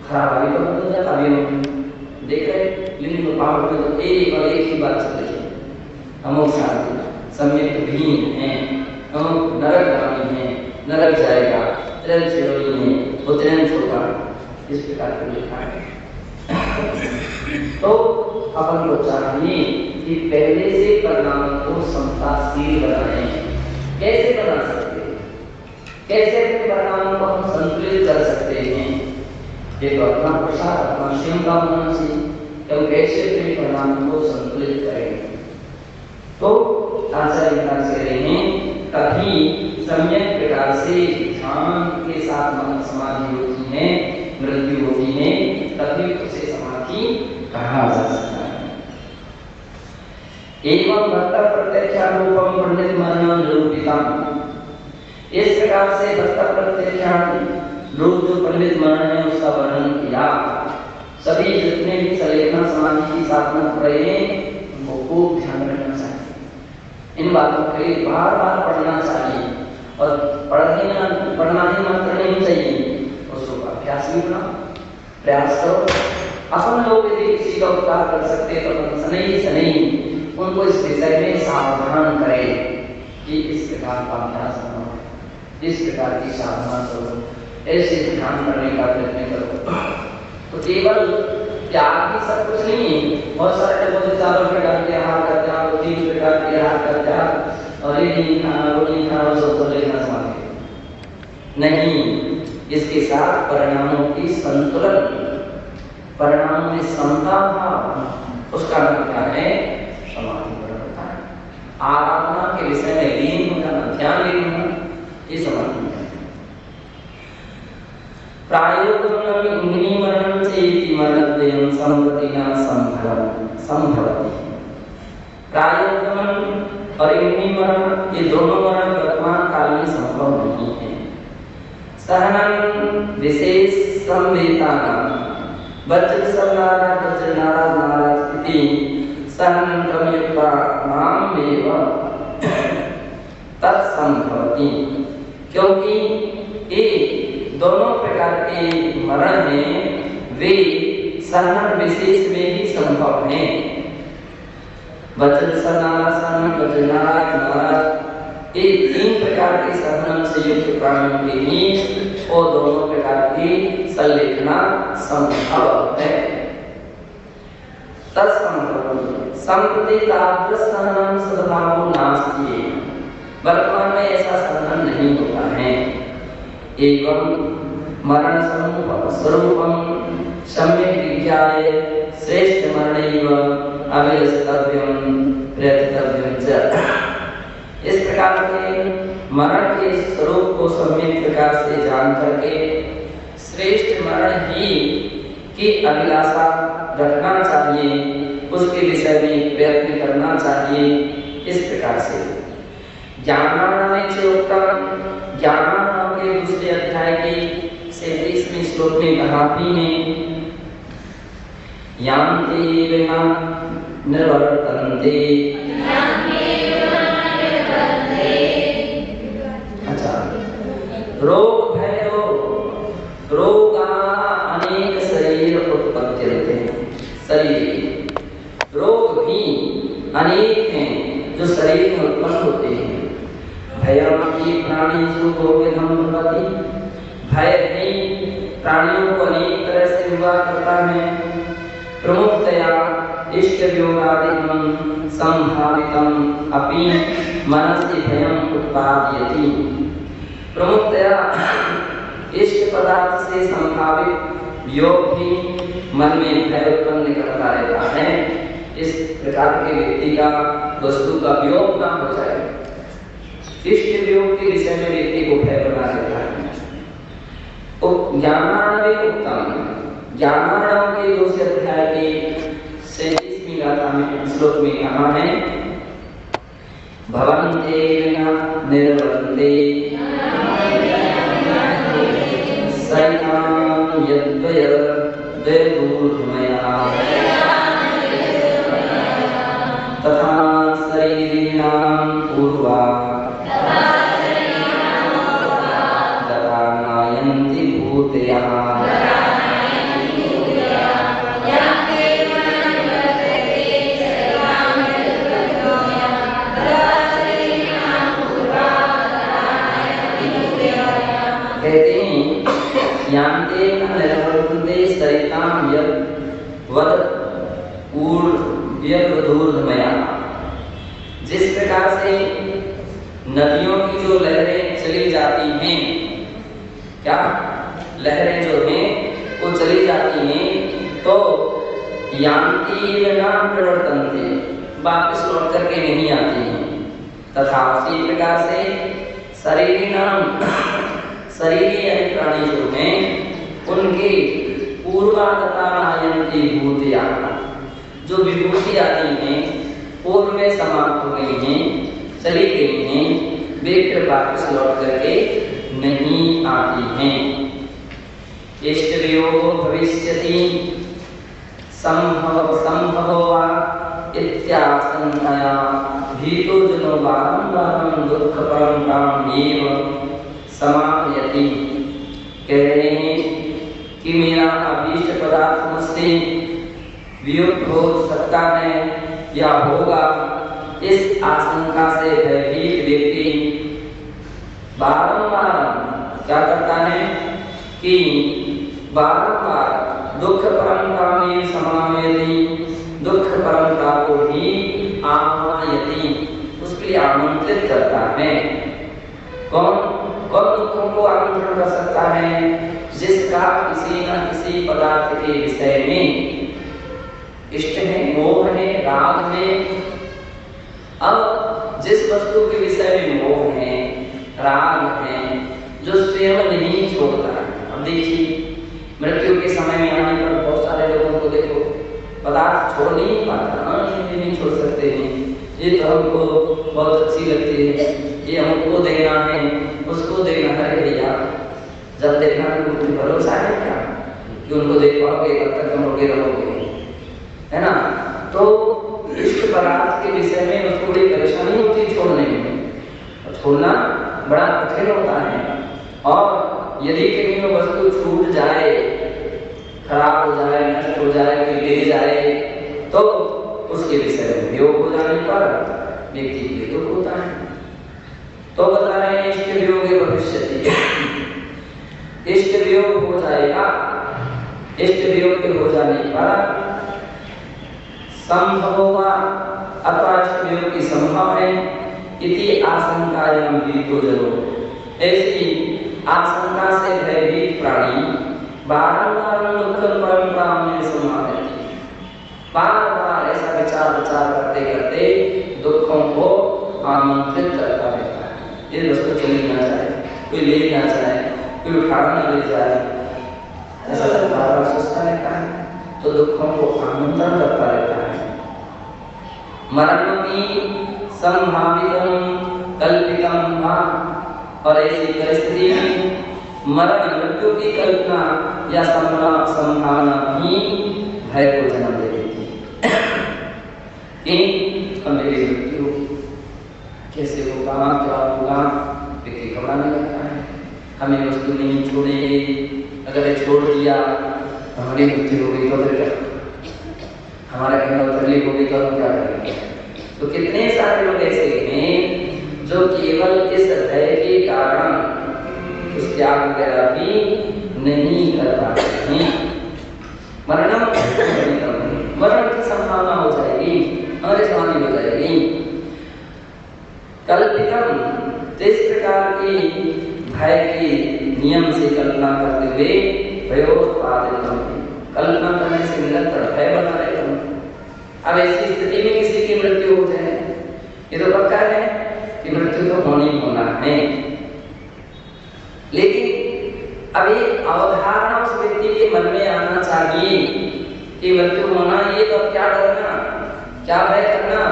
खराब आयु का बल हो जाता। अभी देख रहे लिंग पावर में तो एक ही बात चल रही है, अमुक शादी सम्यक भीन है, अमुक नरकगामी है, नरक जाएगा, त्रण चिरोनी है, वो त्रण छोड़ा, इस प्रकार का लिखा है। तो अपन को चाहिए कि पहले से परिणाम को समताशील बनाएं। कैसे बना सकते हैं? कैसे अपने परिणामों को हम संतुलित कर सकते हैं? ये तो अपना प्रसाद अपना स्वयं का होना चाहिए कि हम कैसे अपने परिणाम को संतुलित करें। तो आचार्य कह रहे हैं कभी सम्यक प्रकार से ध्यान के साथ मन समाधि होती है, मृत्यु होती है, तभी उसे समाधि कहा जा सकता है। एवं भक्त प्रत्यक्षारूपम पंडित मरण निरूपितम, इस प्रकार से भक्त प्रत्यक्षान रूप जो पंडित मरण है उसका वर्णन किया। सभी जितने भी सलेखना समाधि की साधना कर रहे हैं उनको खूब ध्यान रखना चाहिए, इन बातों के लिए बार बार पढ़ना चाहिए, और पढ़ना ही मात्र नहीं चाहिए, उसको अभ्यास भी बनाओ, प्रयास करो। अपन लोग यदि किसी का उपकार कर सकते तो सनई उनको इस विषय में सावधान करें कि इस प्रकार का अभ्यास करो, इस प्रकार की साधना करो, ऐसे ध्यान करने का प्रयत्न करो। तो केवल त्याग ही सब कुछ नहीं है। बहुत सारे लोग चारों प्रकार के आहार करते हैं, वो 3 प्रकार के आहार करते हैं, और ये नहीं खाना वो नहीं खाना, सब तो लेना समाधि नहीं। इसके साथ परिणामों की संतुलन, परिणाम में समता भाव, उसका नाम क्या है? समाधि होता है। आराधना के विषय में लीन हो जाना, ध्यान लीन होना, ये समाधि है। प्रायोगम इंद्रिय मरण से मरणद्वयं सम्प्रति न संभवति। प्रायोगमन और योनि मरण, ये दोनों मरण वर्तमान काल में संभव नहीं है। सहनन विशेष संवेदानां वज्रसन्नारा वज्रनारा नारा इति सहनन क्रमयुक्ता नामेव तत्संभवति। क्योंकि ये दोनों प्रकार के मरण हैं, वे सहनन विशेष में ही संभव हैं। वज्रसन्नारा सहनन वज्रनारा नारा, ये तीन प्रकार के सहनन से युक्त प्राणियों के ही वो दोनों प्रकार की संलेखना संभव है। तत्संभवति संप्रति तादृश सहनन सद्भावो नास्ति। वर्तमान में ऐसा सहनन नहीं होता है। एवं मरण स्वरूपम सम्यक् विज्ञाय श्रेष्ठ मरणैव अभिलषितव्यं प्रयतितव्यं च। इस प्रकार के मरण के स्वरूप को सम्यक प्रकार से जान करके श्रेष्ठ मरण ही की अभिलाषा रखना चाहिए, उसके विषय में प्रयत्न करना चाहिए। इस प्रकार से ज्ञानानां के दूसरे अध्याय के 37वें श्लोक में कहा भी है, यान्ते विना निवर्तन्ते। अच्छा, रोग भय रोगा अनेक शरीर उत्पद्यन्ते। शरीर रोग भी अनेक हैं जो शरीर में उत्पन्न होते हैं। भयम की प्राणी गोविधम भवति, भय भी प्राणियों को अनेक तरह से विवाह करता है। प्रमुखतया इष्ट वियोगादिकं संभावितम् अपि मनसि भयम् उत्पादयति। प्रमुखतया इष्ट पदार्थ से संभावित वियोग भी मन में भय उत्पन्न करता रहता है। इस प्रकार के व्यक्ति का वस्तु का वियोग ना हो जाए, इष्ट वियोग के विषय में व्यक्ति को भय बना रहता है। ज्ञानानां के दूसरे अध्याय के 37वीं गाथा में श्लोक में कहा है, भवन्ते विना निर्वर्तन्ते सैतां यद्वय द्वैरूढमया तथा शरीरिणां पूर्वा तथा नायन्ति भूतयः। यान्ते न निर्वर्तन्ते सरितां यद्वद ऊर्ध्वमया। जिस प्रकार से नदियों की जो लहरें चली जाती हैं, क्या लहरें जो हैं वो चली जाती हैं, तो यान्ति न प्रवर्तन्ते, वापस लौट करके नहीं आती हैं। तथा उसी प्रकार से शरीरी यानी प्राणी जो हैं उनके पूर्वागता नायन्ति भूतया, जो विभूति आती हैं पूर्व में समाप्त हो गई हैं, चली गई हैं, वे फिर वापस लौट करके नहीं आती हैं। इष्ट वियोगो भविष्यति संभवो वा इत्याशंकया भीतो जनो बारंबारं दुःख परंपरां एव समापयति। कह रहे हैं कि मेरा अभीष्ट पदार्थ मुझसे वियुक्त हो सकता है या होगा, इस आशंका से भयभीत व्यक्ति बारंबार क्या करता है कि बारंबार दुख परंपरा में समावेदी, दुख परंपरा को ही आह्वायति, उसके लिए आमंत्रित करता है। कौन दुखों को आमंत्रण कर सकता है? जिसका किसी न किसी पदार्थ के विषय में इष्ट है, मोह है, राग है। अब जिस वस्तु के विषय में मोह है, राग है, जो स्वयं नहीं छोड़ता है। अब देखिए, मृत्यु के समय में आने पर बहुत सारे लोग पदार्थ छोड़ नहीं पाता। हाँ, ये नहीं छोड़ सकते हैं, ये तो हमको बहुत अच्छी लगती है, ये हमको देना है, उसको देना है। भैया जब देखना तो कोई भरोसा है क्या कि उनको देख पाओगे, कब तक कमोगे रहोगे, है ना। तो इष्ट पदार्थ के विषय में उसको बड़ी परेशानी होती है छोड़ने में, और छोड़ना बड़ा कठिन होता है। और यदि कहीं वो वस्तु छूट जाए, खराब हो जाए, नष्ट हो जाए, कोई ले जाए, तो उसके विषय में वियोग हो जाने पर व्यक्ति के दुख होता है। तो बता रहे हैं इष्ट वियोगे भविष्यति, इष्ट वियोग हो जाएगा। इष्ट वियोग के हो जाने पर संभव होगा अथवा इष्ट वियोग की संभव है इति आशंकायां विदितो जनो। ऐसी आशंका से भयभीत प्राणी बारंबार दुखन परंपरा में समाधि, बार-बार ऐसा विचार करते करते दुखों को आमंत्रित करता रहता है। ये वस्तु चली ना जाए, कोई ले ना जाए, कोई उठाना ना ले जाए, ऐसा बार-बार सोचता रहता है, तो दुखों को आमंत्रण करता रहता है। मरण की संभावितम कल्पितम वा, और ऐसी परिस्थिति में मरण मृत्यु की कल्पना या संभावना भी भय को जन्म दे देती है। मेरी मृत्यु कैसे होगा, क्या होगा, व्यक्ति घबराने लगता है। हमें वस्तु नहीं छोड़ेंगे, अगर छोड़ दिया तो हमारी मृत्यु होगी तो फिर हमारा कहना तकलीफ होगी तो हम क्या करेंगे। तो कितने सारे लोग ऐसे हैं जो केवल इस भय के कारण उस त्याग वगैरह भी नहीं कर पाते हैं। मरण की संभावना हो जाएगी, अनिश्चित हो जाएगी। कल्पितम, इस प्रकार की भय की नियम से कल्पना करते हुए भयोत्पादितम, कल्पना करने से निरंतर भय बना रहता हूँ। अब ऐसी स्थिति में किसी की मृत्यु हो जाए, ये तो पक्का है कि मृत्यु तो होनी होना है, लेकिन अब एक अवधारणा उस व्यक्ति के मन में आना चाहिए कि मृत्यु होना, ये तो क्या डरना, क्या भय करना,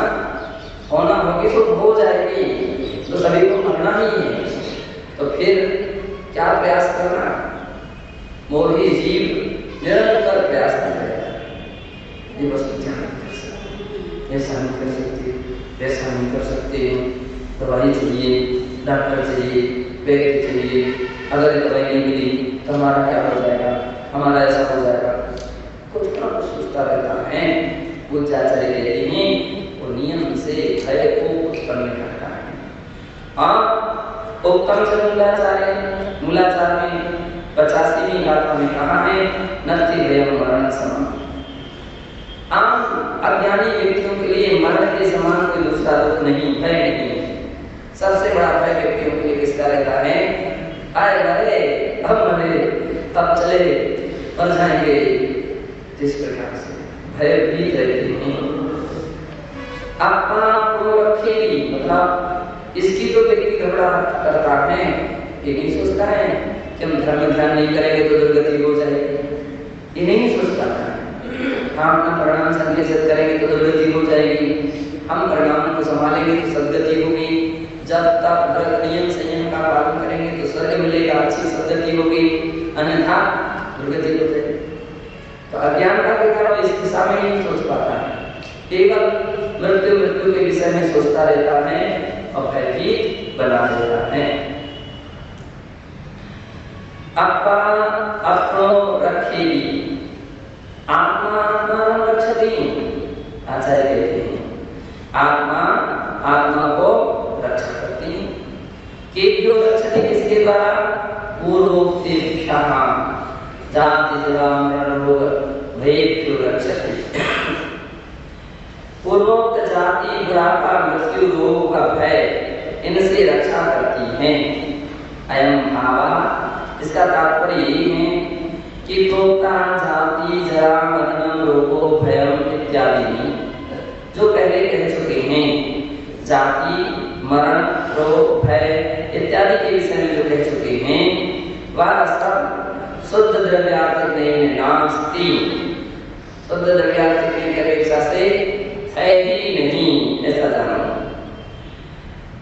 होना होगी तो हो जाएगी, तो सभी को मरना ही है, तो फिर क्या प्रयास करना। मोही जीव निरंतर प्रयास कर रहा है, ये वस्तु क्या ऐसा नहीं कर सकते, वैसा नहीं कर सकते, दवाई चाहिए, डॉक्टर चाहिए, वैद्य चाहिए, अगर ये दवाई नहीं मिली तो हमारा क्या हो जाएगा, हमारा ऐसा हो जाएगा, कुछ ना कुछ सोचता रहता है। वो चाचारी कहते हैं वो नियम से भय को उत्पन्न करता है। और उत्तम से मूलाचार में 85वीं गाथा में कहा है नस्ति भयम मरण समान। आम अज्ञानी व्यक्तियों के लिए मरण के समान कोई दूसरा दुख नहीं, भय नहीं है। सबसे बड़ा भय व्यक्तियों के लिए किसका रहता है, आए मरे अब मरे तब चले मर जाएंगे, जिस प्रकार से भय भी रहते हैं। अपना को रखेगी, मतलब इसकी तो व्यक्ति घबराहट करता है, ये नहीं सोचता है कि हम धर्म ध्यान नहीं करेंगे तो दुर्गति हो जाएगी, ये नहीं सोचता है। हम अपना परिणाम संकेत करेंगे तो दुर्गति हो जाएगी, हम परिणाम को संभालेंगे तो सद्गति होगी, जब तक व्रत नियम संयम का पालन करेंगे तो स्वर्ग मिलेगा, अच्छी सद्गति होगी, अन्यथा दुर्गति हो जाएगी। तो अज्ञान का कारण इस दिशा में नहीं सोच पाता है, केवल मृत्यु के विषय में सोचता रहता है और भयभीत बना रहता है। अपा अपनो रखेगी, आत्मा आत्मा रक्षति। आचार्य कहते हैं आत्मा आत्मा को रक्षा करती है। केभ्यो रक्षति, किसके द्वारा, पूर्वोक्तेभ्यः जाति जरा मरण रोग भयेभ्यो रक्षति। पूर्वोक्त जाति बुढ़ापा मृत्यु रोग का भय, इनसे रक्षा करती है। अयम भावा, इसका तात्पर्य ये है कि प्रोक्ता जाति जरा मरण रोगो भयम इत्यादि जो पहले कह चुके हैं, जाति मरण रोग भय इत्यादि के विषय में जो कह चुके हैं, वह सब शुद्ध द्रव्यार्थ में नास्ति। शुद्ध द्रव्यार्थ के अपेक्षा से है ही नहीं, ऐसा जानो।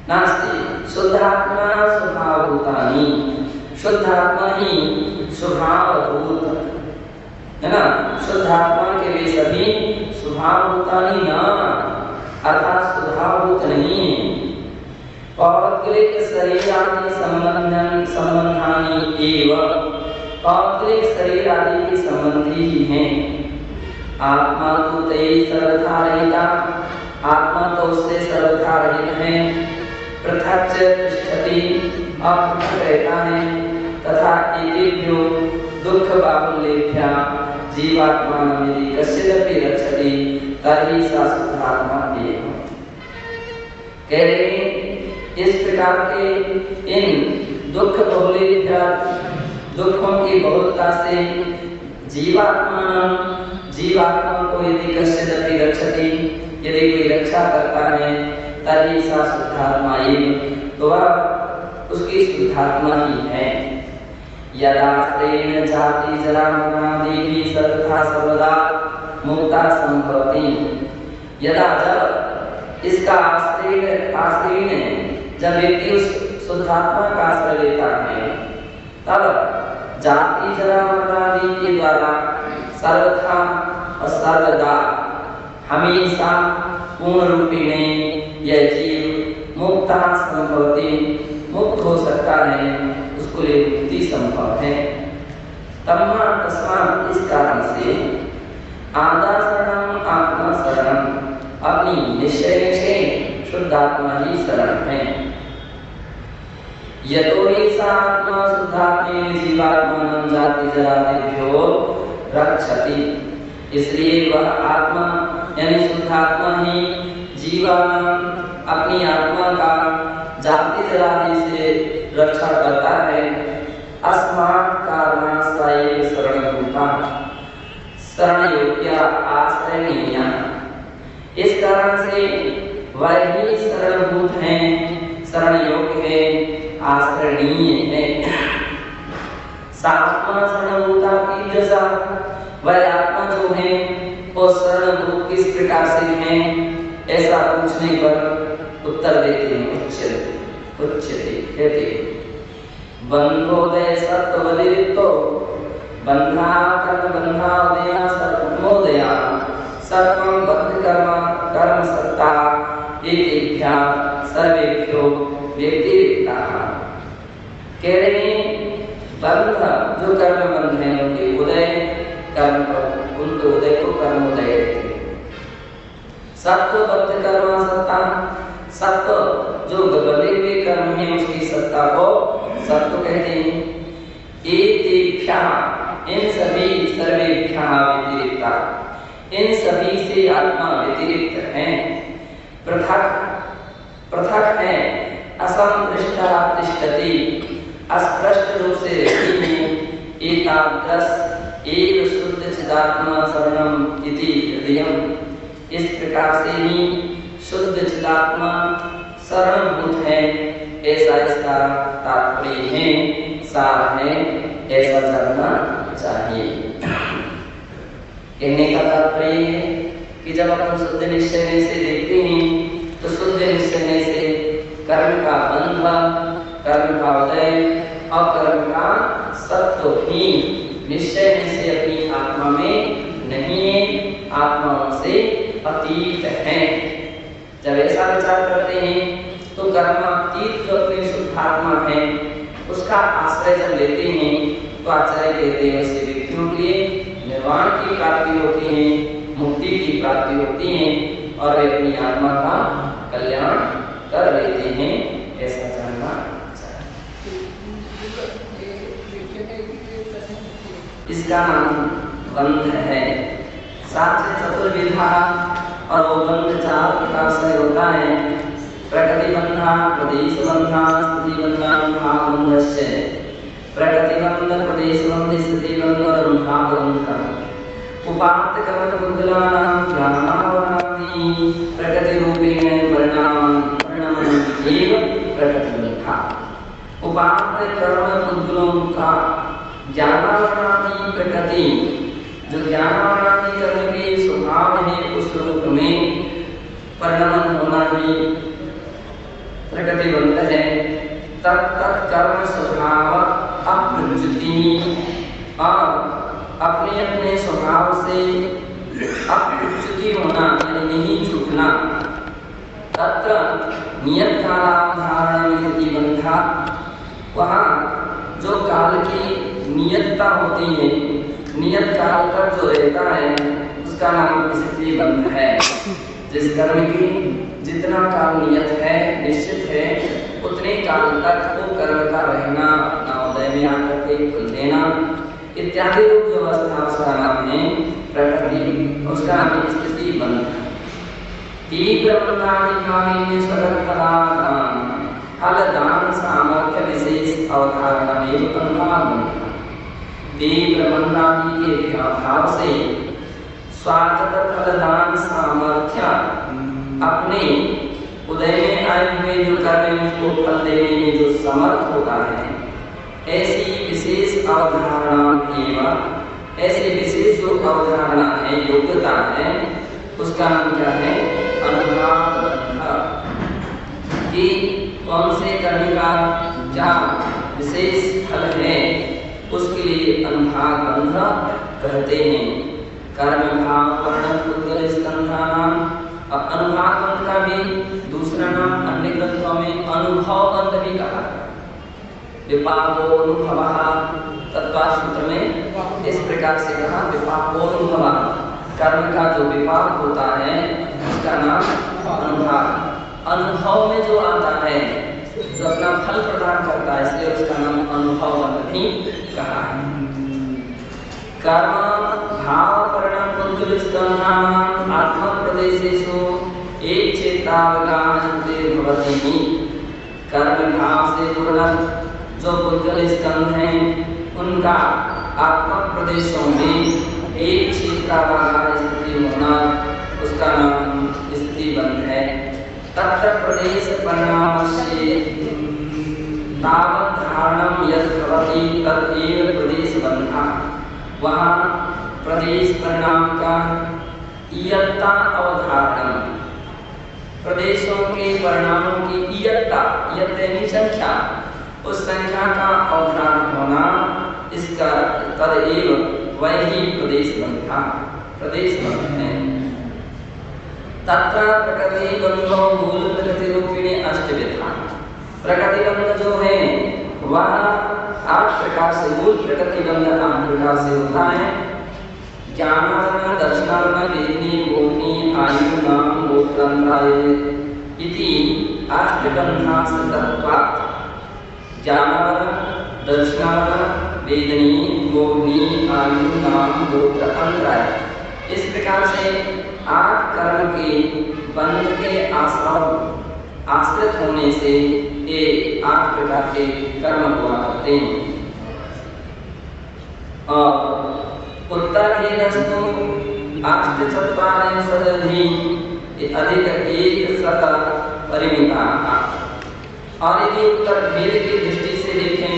नास्ति शुद्धात्मा स्वभावभूतानि, शुद्धात्मा ही स्वभावभूत है ना, शुद्धात्मा के वे सभी स्वभावभूतानि न, अर्थात स्वभावभूत नहीं है। पौद्गलिक शरीर आदि संबंधानि एवं, पौद्गलिक शरीर आदि के संबंधी ही हैं। आत्मा तो तेई सर्वथा रहिता, आत्मा तो उससे सर्वथा रहित है। पृथक तिष्ठति, अपृथक रहता है। तथा एकेभ्यो दुख बाहुल्येभ्यः जीवात्मा यदि कस्यचिदपि रक्षति तर्हि सा शुद्धात्मा एव। कह रहे इस प्रकार के इन दुख बहुलेभ्यः, दुखों की बहुलता से जीवात्मा को यदि कस्यचिदपि रक्षति, यदि कोई रक्षा करता है, तर्हि सा शुद्धात्मा एव, तो वह उसकी शुद्धात्मा ही है। यदा श्रेण जाति जरा मरणादि सर्वथा सर्वदा मुक्ता संभवति, यदा जब इसका आश्रय जब व्यक्ति उस शुद्धात्मा का आश्रय लेता है, तब जाति जरा मरणादि के द्वारा सर्वथा और सर्वदा हमेशा पूर्ण रूपिणे यह जीव मुक्ता संभवति, मुक्त हो सकता है, उसको लिए मुक्ति संभव है। तस्मात् इस कारण से आदाशरणम आत्मा शरणम, अपनी निश्चय से शुद्ध आत्मा ही शरण है। यतो हि सा आत्मा शुद्धात्मेन जीवात्मानं जाति जरादिभ्यो रक्षति, इसलिए वह आत्मा यानी शुद्धात्मा ही जीवात्मा अपनी आत्मा का जाति जरादि से रक्षा करता है। अस्मात् कारणात् सा एव शरणभूता, शरण योग्य आश्रयनीया, इस कारण से वह ही शरणभूत है, शरण योग्य है, आश्रयनीय है। सात्मा शरणभूता की जैसा वह आत्मा जो है वो शरणभूत किस प्रकार से है, ऐसा पूछने पर उत्तर देते हैं उच्चते कहते बंधोदय सत्वलिप्तो बंधा कर्म बंधा उदया सत्मोदया सर्वं बद्ध कर्म सत्ता एकेभ्यः सर्वेभ्यो व्यतिरिक्तः। कह रहे बंध जो कर्म बंध है उनके उदय कर्म को, उनके उदय को कर्मोदय कहते हैं। सत्व बद्ध कर्म सत्ता, सत्व जो बदले हुए कर्म है उसकी सत्ता को सत्व कहते हैं। एकेभ्यः, इन सभी सर्वेभ्यः व्यतिरिक्तः, इन सभी से आत्मा व्यतिरिक्त है, पृथक है। असंपृष्टा तिष्ठति, अस्पष्ट रूप से रहती है। एकाग्रस एक शुद्ध चिदात्मा शरणम इति हृदयम्, इस प्रकार से ही शुद्ध चिदात्मा शरणभूत है, ऐसा इसका तात्पर्य है, सार है, ऐसा जानना चाहिए। कहने का तात्पर्य है कि जब अपन शुद्ध निश्चय से देखते हैं तो शुद्ध निश्चय से कर्म का बंध, कर्म का उदय और कर्म का सत्व भी निश्चय से अपनी आत्मा में नहीं है, आत्मा से अतीत है। जब ऐसा विचार करते हैं तो कर्मातीत जो अपनी शुद्ध आत्मा है उसका आश्रय जब लेते हैं तो आचार्य कहते हैं ऐसे व्यक्तियों के लिए निर्वाण की प्राप्ति होती है, मुक्ति की प्राप्ति होती है और वे अपनी आत्मा का कल्याण कर लेते हैं, ऐसा जानना चाहिए। इसका नाम बंध है। सात चतुर्विधा और वो बंध चार प्रकार से होता है। प्रकृति बंधा, प्रदेश बंधा, स्थिति बंधा, भाव बंधस्य। प्रकृति बंध, प्रदेश बंध, स्थिति बंध और भाव बंध। उपात्त कर्म बुद्धलानां ज्ञानावरादि प्रकृति रूपेण वर्णनम एव प्रकृति बंधा। उपात्त कर्म बुद्धलों का ज्ञानावरादि प्रकृति, जो ज्ञानावरादि कर्म के स्वभाव है उस रूप में परिणमन होना ही प्रकृति बंध है। तब तक कर्म स्वभाव अप्रच्युति और अपने अपने स्वभाव से अप्रच्युति होना यानी नहीं छूटना। तत्र नियत कालावधारण बंधा, वहाँ जो काल की नियतता होती है, नियत काल तक जो रहता है उसका नाम स्थिति बंध है। जिस कर्म की जितना काल नियत है, निश्चित है, उतने काल तक वो कर्म का रहना, अपना उदय में आकर के खुल देना इत्यादि रूप व्यवस्था उसका नाम है प्रकृति, उसका नाम स्थिति बंध। तीव्र प्रकारिकामी स्वरफलादान फलदान सामर्थ्य विशेष अवधारणा में अनुभाव। तीव्र मंदादि के अभाव से स्वार्थ फलदान सामर्थ्य अपने उदय में आए हुए जो कर्म उसको फल देने में जो समर्थ होता है, ऐसी विशेष अवधारणा एवं ऐसी विशेष जो अवधारणा है, योग्यता है, उसका नाम क्या है? अनुभाव बंध। कि कौन से कर्म का क्या विशेष फल है उसके लिए अनुभाग बंध कहते हैं। कर्म भाव वर्ण पुद्गल स्कंधानाम। अब अनुभाग बंध का भी दूसरा नाम अन्य ग्रंथों में अनुभव बंध भी कहा है। विपाकोनुभवः तत्वात् सूत्र में इस प्रकार से कहा, विपाकोनुभवः कर्म का जो विपाक होता है उसका नाम अनुभाग। अनुभव में जो आता है, जो अपना फल प्रदान करता है, इसलिए उसका नाम अनुभव बंध भी कहा है। कर्म भाव परिणाम पुद्गल स्कंधानाम आत्म प्रदेशेषु एक चेतावगाहन्ते भवति। कर्म भाव से पूर्ण जो पुद्गल स्कंध हैं, उनका आत्म प्रदेशों में एक क्षेत्रावगाह स्थिति होना, उसका नाम स्थिति बंध है। तत्र प्रदेश परिणामस्य तावत् धारणं यत् भवति तदेव प्रदेश बंधः। वहाँ प्रदेश परिणाम का इयत्ता अवधारण, प्रदेशों के परिणामों की इयत्ता, इयत्ता यानी संख्या, उस संख्या का अवधारण होना, इसका तदेव वही प्रदेश बंधः, प्रदेश बंध है। तत्र प्रकृति बंधो मूल प्रकृति रूपिणी अष्टविधा। प्रकृति बंध जो है वह 8 प्रकार से, मूल प्रकृति बंध 8 प्रकार से होता है। ज्ञानावरण दर्शनावरण वेदनी भूमि आयु नाम गोत्रांतराय इति अष्टबंधा सतत्वात्। ज्ञानावरण दर्शनावरण वेदनी भूमि आयु नाम गोत्रांतराय, इस प्रकार से 8 कर्म के बंध के आश्रित होने से ये 8 प्रकार के कर्म हुआ करते हैं। और उत्तर भेदस्तु अष्टचत्वारिंशदधि अधिक 100 परिमिता। और यदि उत्तर भेद की दृष्टि से देखें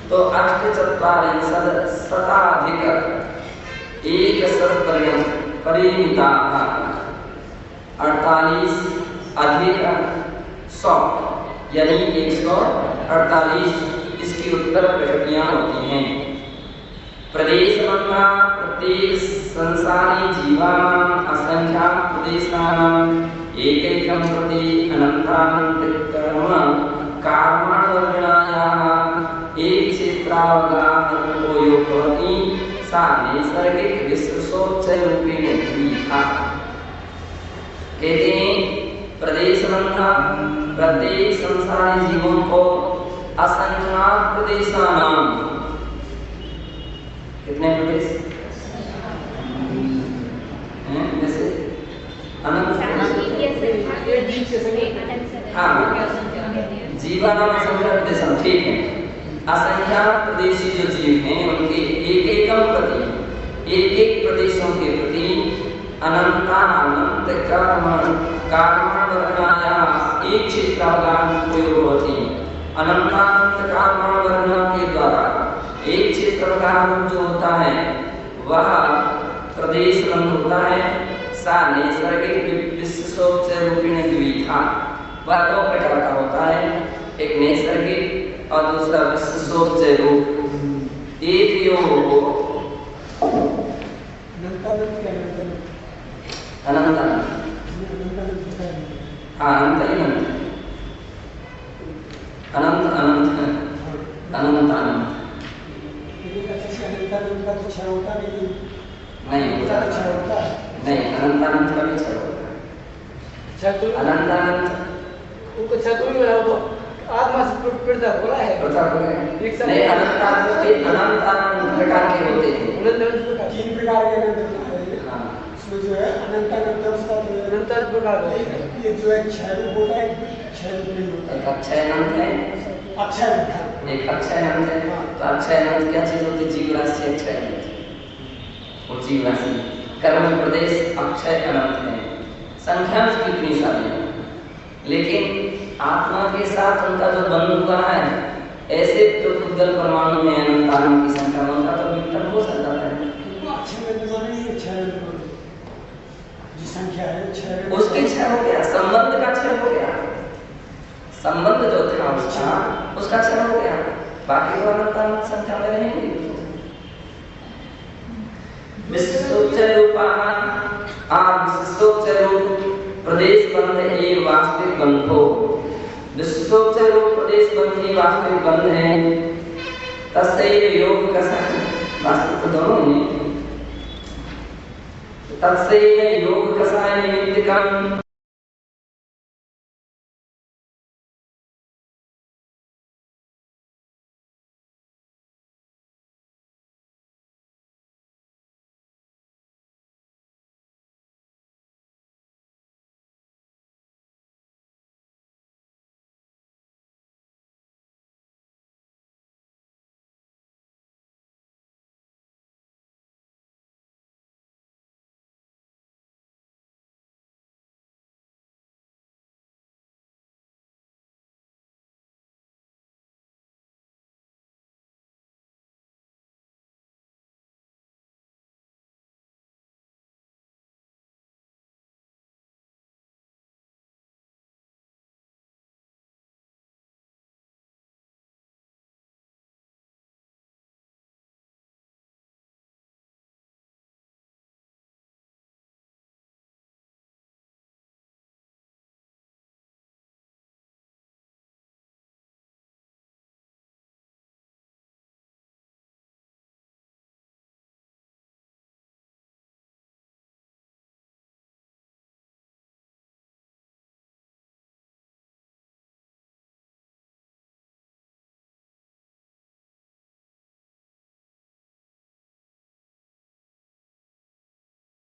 तो अष्टचत्वारिंशद शताधिक 100 परिमिता 48 अधिक 100 यानी 148 इसकी उत्तर प्रकृतियां होती हैं। प्रदेश बंधा प्रत्येक संसारी जीवानां असंख्यात प्रदेशानां एकैकं प्रति अनंतानंत कर्म कर्मवर्णायाः एक क्षेत्रावगाहनो यो भवति सा नैसर्गिक विश्वसोच्चय रूपेण द्विधा। कहते हैं प्रदेश बंधा प्रत्येक संसारी जीवों को असंख्यात प्रदेशानां, कितने प्रदेश हैं? जैसे अनंत, हाँ, जीवानां असंख्यात प्रदेशानां, ठीक है। असंख्यात प्रदेशी जो जीव हैं उनके एक प्रदेशों के प्रति अनंत कर्मवर्णाया एक क्षेत्रावगाहनो भवति। अनंत कर्मवर्ण के द्वारा एक क्षेत्रावगाहन जो होता है वह प्रदेश बंध होता है। सा नैसर्गिक विश्वोपचय रूपिणी द्विधा, वह दो प्रकार का होता है, एक नैसर्गिक और दूसरा विश्वोपचय रूप। एक योग अनंत अनंत अनंत अनंत अनंत अनंत नहीं अनंत अनंत का भी क्षय होता है। अनंत अनंत उनको चतुर्थ है वो आत्मा से पृथक बोला है। नहीं अनंत अनंत प्रकार के होते हैं। तीन प्रकार के इसमें जो है अनंत प्रकार ये जो है क्षय रूप होता है, क्षय रूप नहीं होता। एक अक्षय अनंत है, एक अक्षय अनंत है। तो अक्षय अनंत क्या चीज होती है? जीव राशि अक्षय अनंत, वो जीव राशि कर्म प्रदेश अक्षय अनंत है, संख्या उसकी इतनी सारी है, लेकिन आत्मा के साथ उनका जो बंध हुआ है, ऐसे जो उद्गल परमाणु में अनंत अनंत की संख्या, उनका तो विघटन हो सकता है। उसके क्षय हो गया, संबंध का क्षय हो गया, संबंध जो था उसका क्षय हो गया, बाकी तो अनंत अनंत संख्या में रहेंगे। विशिष्टोपचय रूपाः विशिष्टोपचय रूप प्रदेश बंध एवं वास्तविक बंधो। विशिष्टोपचय रूप प्रदेश बंध ही वास्तविक बंध है। तस्यैव योग कषाय, वास्तविक तो दोनों ही, तत्सैव योग कषाय निमित्तकं